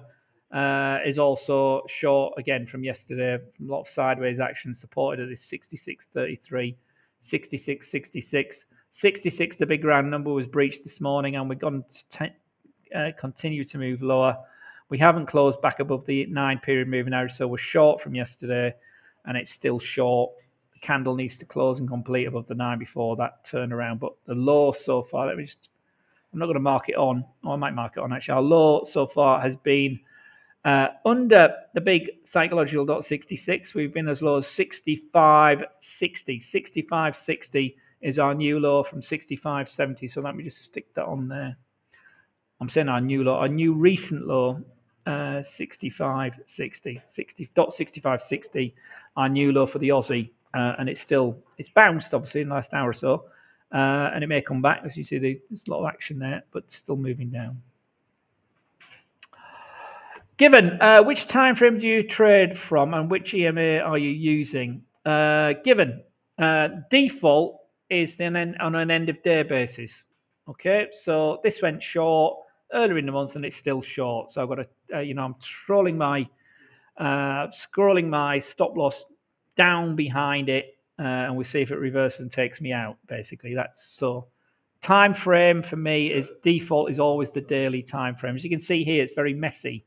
is also short again from yesterday. A lot of sideways action supported at this 66.33, 66.66. 66, the big round number, was breached this morning, and we've gone to continue to move lower. We haven't closed back above the 9-period moving average, so we're short from yesterday, and it's still short. The candle needs to close and complete above the 9 before that turnaround. But the low so far, I'm not going to mark it on. I might mark it on actually. Our low so far has been under the big psychological .66. We've been as low as 65.60. 65.60 is our new low from 65.70. So let me just stick that on there. I'm saying our new low, our new recent low, 65.60, 60.65.60, our new low for the Aussie, and it's bounced obviously in the last hour or so, and it may come back. As you see, there's a lot of action there, but still moving down. Given, which time frame do you trade from, and which EMA are you using? Given, default is then on an end of day basis. Okay, so this went short earlier in the month, and it's still short. So I've got to, I'm scrolling my stop loss down behind it, and we'll see if it reverses and takes me out. Basically, that's so. Time frame for me is default is always the daily time frame. As you can see here, it's very messy.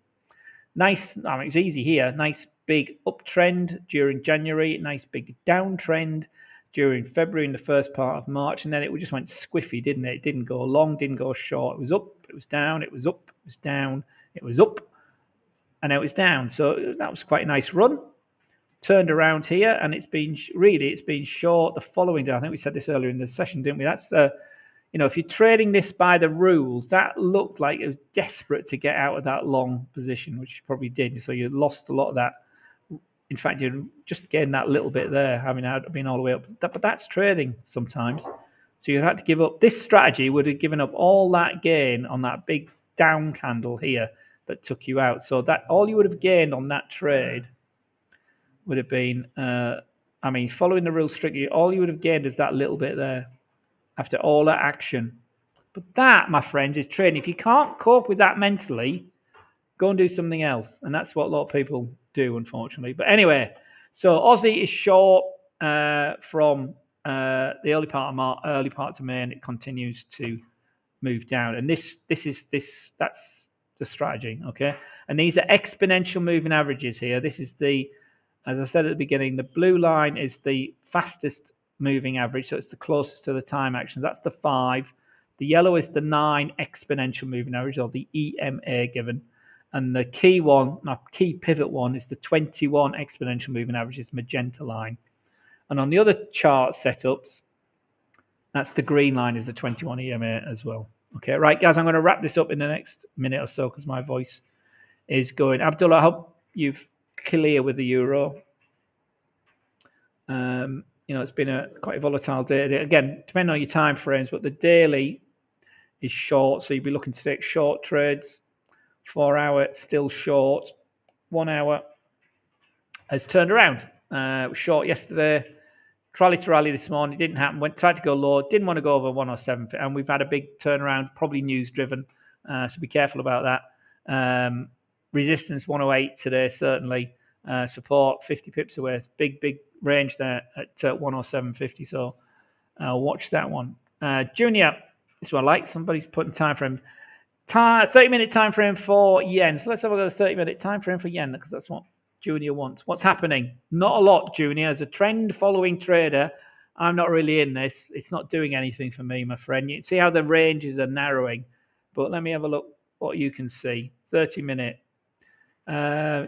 Nice, it's easy here. Nice big uptrend during January. Nice big downtrend during February and the first part of March, and then it just went squiffy, didn't it? It didn't go long, didn't go short. It was up, it was down, it was up, it was down, it was up, and now it's down. So that was quite a nice run. Turned around here, and it's been short the following day. I think we said this earlier in the session, didn't we? That's if you're trading this by the rules, that looked like it was desperate to get out of that long position, which you probably did. So you lost a lot of that. In fact, you're just getting that little bit there, having been all the way up. But that's trading sometimes. So you had to give up. This strategy would have given up all that gain on that big down candle here that took you out. So that all you would have gained on that trade would have been, following the rules strictly, all you would have gained is that little bit there after all that action. But that, my friends, is trading. If you can't cope with that mentally, go and do something else. And that's what a lot of people do, unfortunately. But anyway, so Aussie is short from the early parts of May, and it continues to move down. And that's the strategy, okay? And these are exponential moving averages here. This is as I said at the beginning, the blue line is the fastest moving average, so it's the closest to the time action. That's the 5. The yellow is the 9 exponential moving average, or the EMA given. And the key one, my key pivot one, is the 21 exponential moving average, is magenta line. And on the other chart setups, that's the green line, is the 21 EMA as well. Okay, right, guys, I'm going to wrap this up in the next minute or so because my voice is going. Abdullah, I hope you've clear with the euro. It's been quite a volatile day. Again, depending on your time frames, but the daily is short, so you'd be looking to take short trades. 4 hour still short. 1 hour has turned around. It was short yesterday. Trolley to rally this morning. It didn't happen. Tried to go low. Didn't want to go over 107. And we've had a big turnaround, probably news driven. So be careful about that. Resistance 108 today, certainly. Support 50 pips away. It's big range there at 107.50. So watch that one. Junior, this is what I like. Somebody's putting time frame. 30-minute time frame for yen. So let's have a look at the 30-minute time frame for yen, because that's what Junior wants. What's happening? Not a lot, Junior. As a trend following trader, I'm not really in this. It's not doing anything for me, my friend. You can see how the ranges are narrowing. But let me have a look what you can see. 30-minute.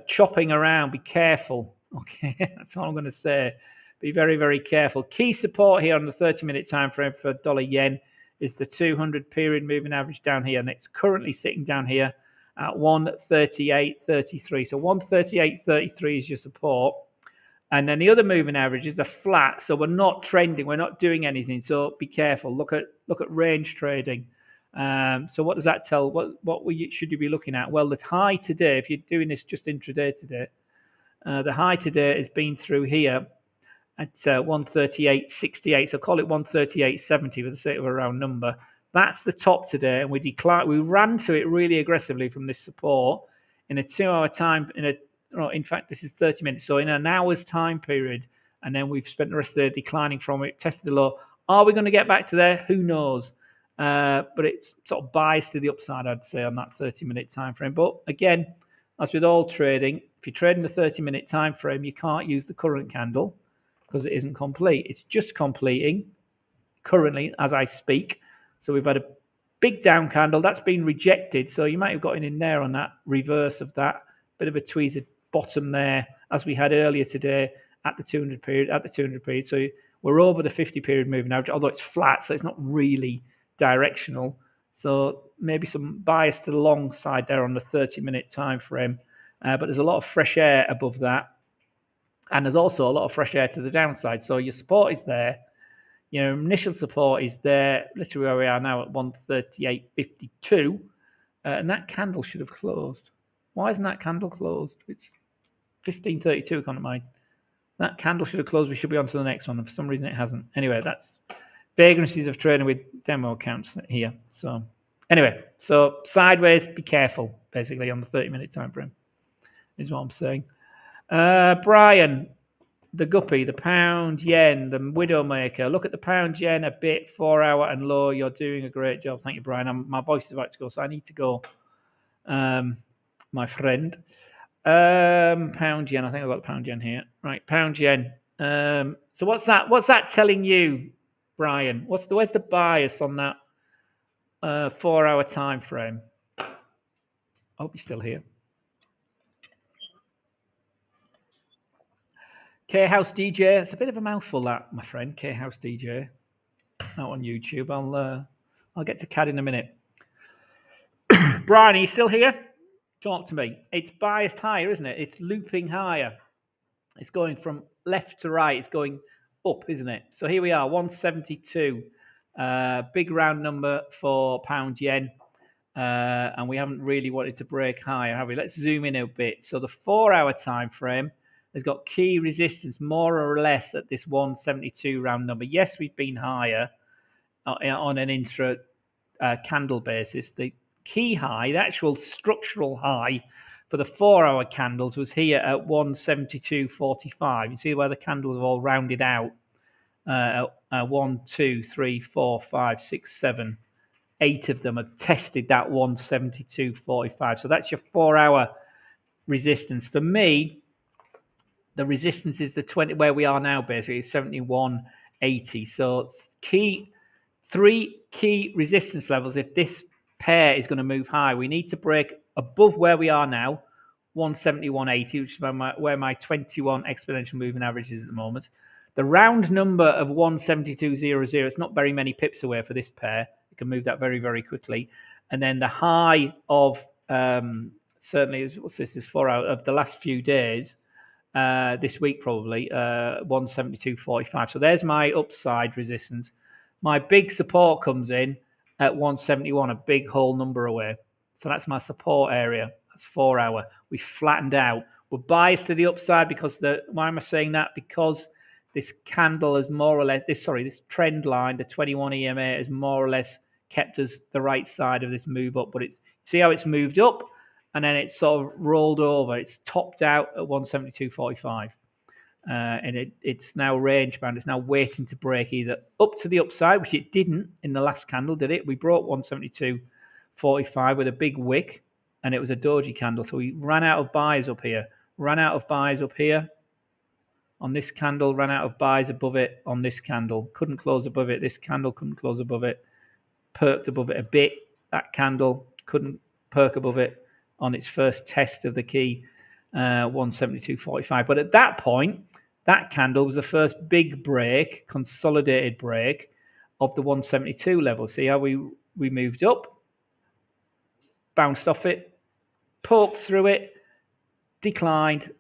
Chopping around. Be careful. Okay, that's all I'm going to say. Be very, very careful. Key support here on the 30-minute time frame for dollar yen is the 200 period moving average down here, and it's currently sitting down here at 138.33. So 138.33 is your support, and then the other moving averages are flat. So we're not trending, we're not doing anything. So be careful. Look at range trading. So what does that tell? What should you be looking at? Well, the high today, if you're doing this just intraday today, the high today has been through here at 138.68, so call it 138.70 for the sake of a round number. That's the top today, and we ran to it really aggressively from this support in a 2 hour time. In fact, this is 30 minutes, so in an hour's time period, and then we've spent the rest of the day declining from it. Tested the low. Are we going to get back to there? Who knows? But it's sort of biased to the upside, I'd say, on that 30-minute time frame. But again, as with all trading, if you're trading the 30-minute time frame, you can't use the current candle, because it isn't complete. It's just completing currently as I speak. So we've had a big down candle that's been rejected. So you might have gotten in there on that reverse of that. Bit of a tweezer bottom there, as we had earlier today at the 200 period. So we're over the 50 period moving average, although it's flat, so it's not really directional. So maybe some bias to the long side there on the 30-minute time frame. But there's a lot of fresh air above that. And there's also a lot of fresh air to the downside. So your support is there. Your initial support is there, literally where we are now at 138.52. And that candle should have closed. Why isn't that candle closed? It's 15.32, I can't mind. That candle should have closed. We should be on to the next one. And for some reason, it hasn't. Anyway, that's vagrancies of trading with demo accounts here. So anyway, so sideways, be careful, basically, on the 30-minute time frame, is what I'm saying. Brian, the guppy, the pound yen, the widowmaker. Look at the pound yen a bit, 4 hour and low. You're doing a great job. Thank you, Brian. My voice is about to go, so I need to go. My friend. Pound yen. I think I've got the pound yen here. Right, pound yen. So what's that? What's that telling you, Brian? Where's the bias on that 4 hour time frame? I hope you're still here. K-House DJ. It's a bit of a mouthful, that, my friend. K-House DJ. Not on YouTube. I'll get to CAD in a minute. Brian, are you still here? Talk to me. It's biased higher, isn't it? It's looping higher. It's going from left to right. It's going up, isn't it? So here we are, 172. Big round number for pound yen. And we haven't really wanted to break higher, have we? Let's zoom in a bit. So the 4 hour time frame has got key resistance more or less at this 172 round number. Yes, we've been higher on an intra candle basis. The key high, the actual structural high for the 4 hour candles was here at 172.45. You see where the candles have all rounded out. 1, 2, 3, 4, 5, 6, 7, 8 of them have tested that 172.45. So that's your 4 hour resistance. For me, the resistance is the 20, where we are now, basically, 71.80. So key 3 key resistance levels if this pair is going to move high. We need to break above where we are now, 171.80, which is where my 21 exponential moving average is at the moment. The round number of 172.00, it's not very many pips away for this pair. You can move that very, very quickly. And then the high of certainly, what's this? Is 4 hours of the last few days. This week probably 172.45. So there's my upside resistance. My big support comes in at 171, a big whole number away. So that's my support area. That's 4 hour. We flattened out. We're biased to the upside because why am I saying that? Because this candle is more or less this trend line, the 21 EMA, has more or less kept us the right side of this move up. But see how it's moved up, and then it's sort of rolled over. It's topped out at 172.45. And it's now range bound. It's now waiting to break either up to the upside, which it didn't in the last candle, did it? We broke 172.45 with a big wick, and it was a doji candle. So we ran out of buys up here, on this candle, ran out of buys above it on this candle. Couldn't close above it. This candle couldn't close above it. Perked above it a bit. That candle couldn't perk above it on its first test of the key, 172.45. But at that point, that candle was the first big break, consolidated break of the 172 level. See how we moved up, bounced off it, poked through it, declined,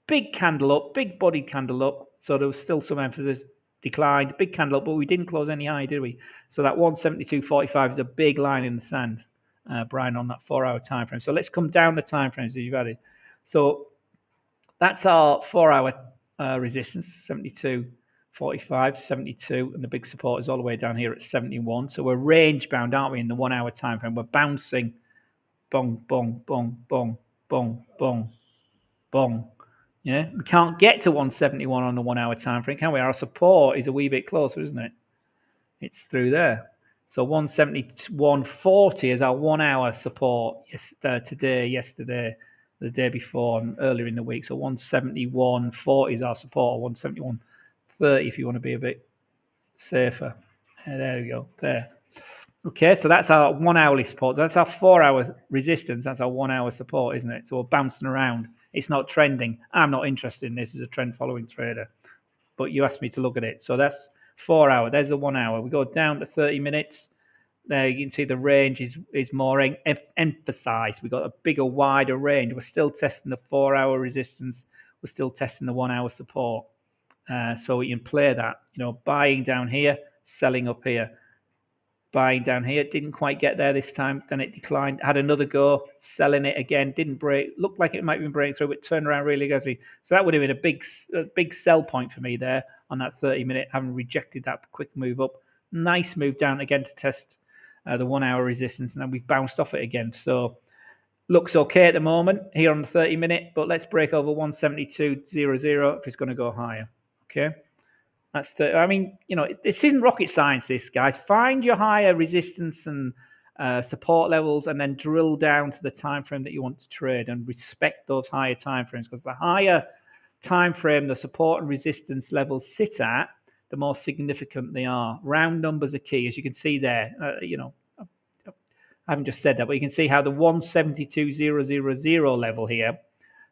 big candle up, big body candle up. So there was still some emphasis, declined, big candle up, but we didn't close any high, did we? So that 172.45 is a big line in the sand, Brian, on that 4 hour time frame. So let's come down the time frames as you've added. So that's our 4 hour resistance, 72.45, 72, and the big support is all the way down here at 71. So we're range bound, aren't we, in the 1 hour time frame? We're bouncing, bong, bong, bong, bong, bong, bong, bong. Yeah, we can't get to 171 on the 1 hour time frame, can we? Our support is a wee bit closer, isn't it? It's through there. So 171.40 is our 1 hour support. Today, yesterday, the day before, and earlier in the week. So 171.40 is our support, or 171.30 if you want to be a bit safer. There we go. There. Okay, so that's our 1 hourly support. That's our 4 hour resistance. That's our 1 hour support, isn't it? So we're bouncing around. It's not trending. I'm not interested in this as a trend following trader. But you asked me to look at it. So that's 4 hour. There's the 1 hour. We go down to 30 minutes. There you can see the range is more emphasized. We've got a bigger, wider range. We're still testing the 4 hour resistance. We're still testing the 1 hour support. So we can play that. Buying down here, selling up here. Buying down here, didn't quite get there this time. Then it declined. Had another go, selling it again. Didn't break. Looked like it might have been breaking through, but turned around really aggressively. So that would have been a big sell point for me there on that 30 minute, having rejected that quick move up. Nice move down again to test the 1 hour resistance, and then we've bounced off it again. So looks okay at the moment here on the 30 minute, but let's break over 172.00 if it's going to go higher. Okay. This isn't rocket science, this, guys. Find your higher resistance and support levels, and then drill down to the time frame that you want to trade, and respect those higher time frames, because the higher time frame the support and resistance levels sit at, the more significant they are. Round numbers are key, as you can see there. I haven't just said that, but you can see how the 172.000 level here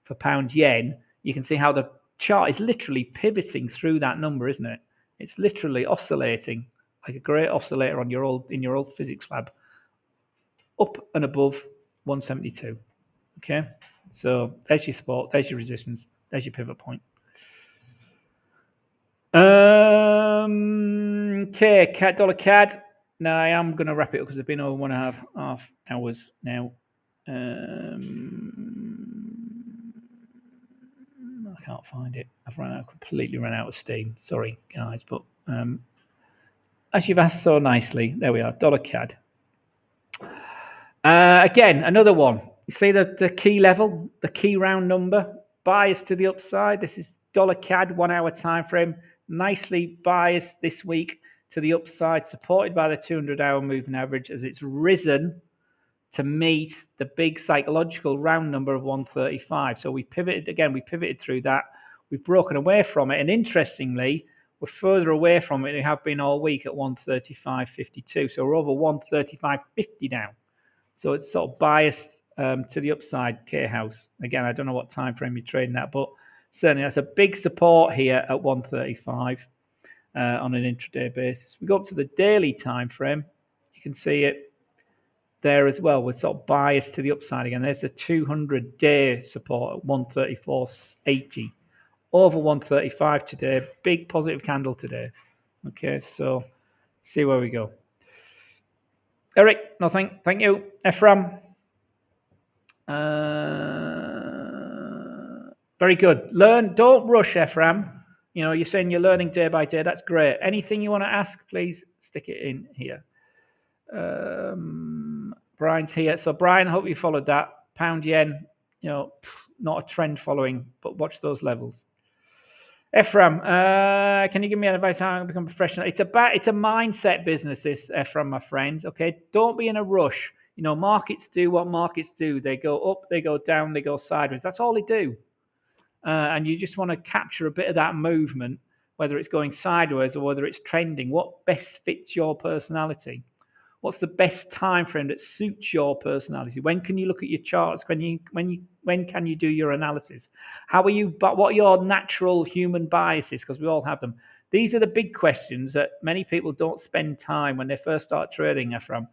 for pound yen, you can see how the chart is literally pivoting through that number, isn't it? It's literally oscillating like a great oscillator in your old physics lab, up and above 172. Okay, so there's your support, there's your resistance, there's your pivot point. Okay, dollar CAD. Now I am going to wrap it up because I've been over 1.5 hours now. I can't find it. I've completely run out of steam. Sorry, guys, but as you've asked so nicely, there we are, dollar CAD. Again, another one. You see the key level, the key round number, bias to the upside. This is dollar CAD 1 hour time frame, nicely biased this week to the upside, supported by the 200-hour moving average as it's risen to meet the big psychological round number of 135. So we pivoted through that. We've broken away from it. And interestingly, we're further away from it than we have been all week at 135.52. So we're over 135.50 now. So it's sort of biased to the upside, K-House. Again, I don't know what time frame you're trading at, but certainly that's a big support here at 135 on an intraday basis. We go up to the daily time frame. You can see it there as well. We're sort of biased to the upside again. There's the 200-day support at 134.80. Over 135 today. Big positive candle today. Okay, so see where we go. Eric, nothing. Thank you. Ephraim. Very good. Learn. Don't rush, Ephraim. You know, you're saying you're learning day by day. That's great. Anything you want to ask, please stick it in here. Brian's here. So, Brian, I hope you followed that. Pound yen, you know, not a trend following, but watch those levels. Ephraim, can you give me advice how I can become professional? It's a mindset business, this, Ephraim, my friend. Okay, don't be in a rush. You know, markets do what markets do. They go up, they go down, they go sideways. That's all they do. And you just want to capture a bit of that movement, whether it's going sideways or whether it's trending. What best fits your personality? What's the best time frame that suits your personality? When can you look at your charts? When can you do your analysis? How are you? But what are your natural human biases? Because we all have them. These are the big questions that many people don't spend time when they first start trading, Ephraim,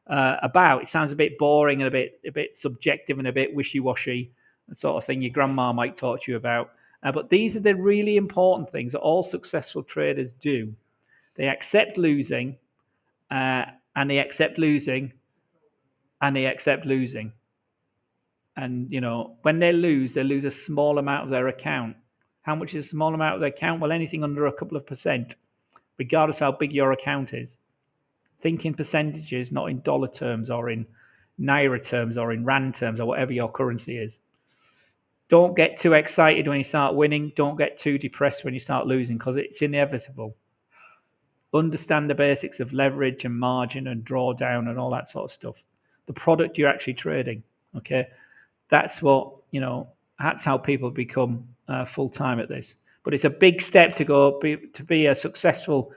about. It sounds a bit boring and a bit subjective and a bit wishy-washy, the sort of thing your grandma might talk to you about. But these are the really important things that all successful traders do. They accept losing. And they accept losing, and they accept losing. And, you know, when they lose a small amount of their account. How much is a small amount of their account? Well, anything under a couple of percent, regardless of how big your account is. Think in percentages, not in dollar terms or in Naira terms or in Rand terms or whatever your currency is. Don't get too excited when you start winning. Don't get too depressed when you start losing, because it's inevitable. Understand the basics of leverage and margin and drawdown and all that sort of stuff. The product you're actually trading, okay? That's what, you know, that's how people become full-time at this. But it's a big step to be a successful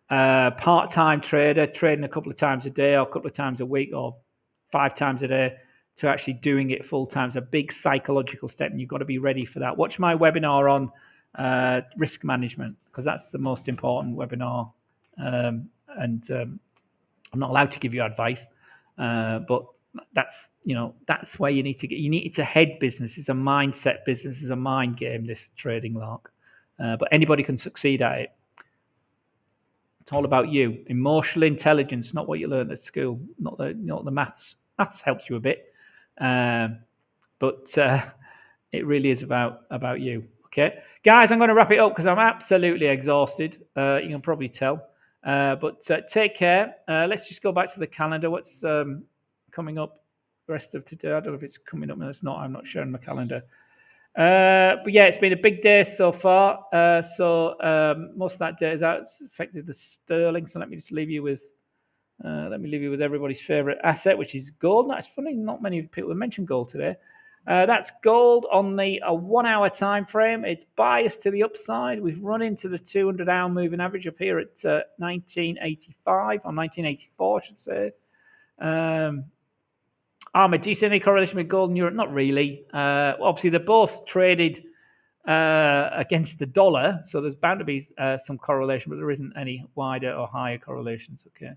part-time trader, trading a couple of times a day or a couple of times a week or 5 times a day, to actually doing it full-time. It's a big psychological step, and you've got to be ready for that. Watch my webinar on risk management, because that's the most important webinar. I'm not allowed to give you advice, but that's where you need to get. It's a head business. It's a mindset business. It's a mind game, this trading lark. But anybody can succeed at it. It's all about you. Emotional intelligence, not what you learned at school, not the maths. Maths helps you a bit, but it really is about you. Okay, guys, I'm going to wrap it up because I'm absolutely exhausted. You can probably tell. But take care. Let's just go back to the calendar. What's coming up the rest of today? I don't know if it's coming up. No, it's not. I'm not sharing my calendar. But yeah, it's been a big day so far. So most of that day is out. It's affected the sterling. So let me just leave you with everybody's favorite asset, which is gold. Now, it's funny, not many people have mentioned gold today. That's gold on the 1 hour time frame. It's biased to the upside. We've run into the 200-hour moving average up here at 1985 or 1984, I should say. Ahmed, do you see any correlation with gold and Europe? Not really. Obviously, they're both traded against the dollar, so there's bound to be some correlation, but there isn't any wider or higher correlations. Okay.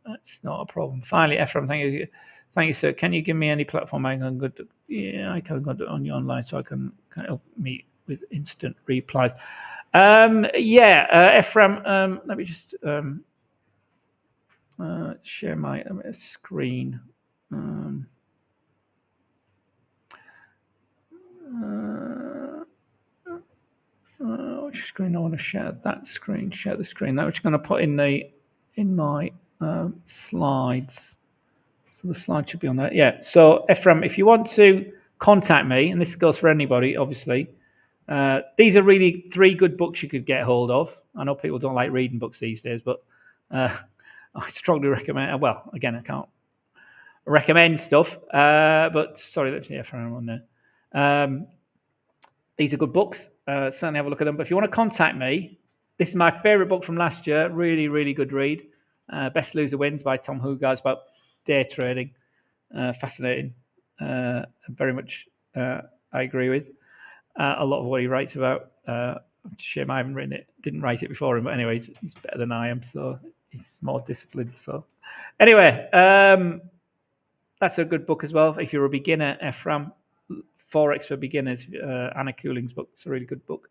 That's not a problem. Finally, Ephraim, thank you, sir. Can you give me any platform I can go to? Yeah, I can go to on your online, so I can help me with instant replies. Ephraim, let me just share my screen. Which screen I want to share? That screen. Share the screen. That which I'm going to put in my slides. So the slide should be on there. Yeah. So Ephraim, if you want to contact me, and this goes for anybody, obviously, these are really 3 good books you could get hold of. I know people don't like reading books these days, but I strongly recommend. Well, again, I can't recommend stuff, but sorry, let's see Ephraim on there. these are good books. Certainly have a look at them. But if you want to contact me, this is my favourite book from last year. Really, really good read. Best Loser Wins by Tom Hoogar. It's about day trading. Fascinating. Very much I agree with a lot of what he writes about. Shame I haven't written it. Didn't write it before him, but anyway, he's better than I am, so he's more disciplined. So anyway, that's a good book as well. If you're a beginner, Ephraim, Forex for Beginners, Anna Cooling's book. It's a really good book.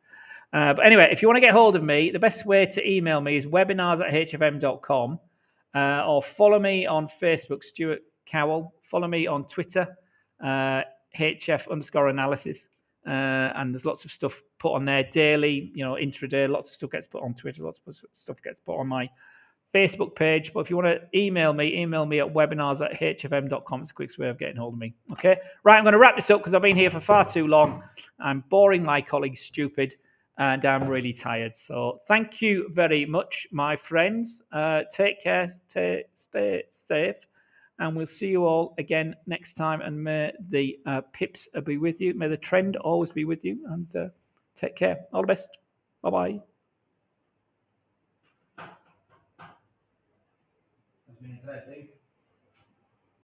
But anyway, if you want to get hold of me, the best way to email me is webinars@hfm.com or follow me on Facebook, Stuart Cowell. Follow me on Twitter, HF_analysis. And there's lots of stuff put on there daily, intraday. Lots of stuff gets put on Twitter. Lots of stuff gets put on my Facebook page. But if you want to email me at webinars@hfm.com. It's the quickest way of getting hold of me. Okay? Right, I'm going to wrap this up because I've been here for far too long. I'm boring my colleagues stupid and I'm really tired. So thank you very much, my friends. Take care, stay safe, and we'll see you all again next time. And may the pips be with you. May the trend always be with you. And take care. All the best. Bye-bye. That's been interesting.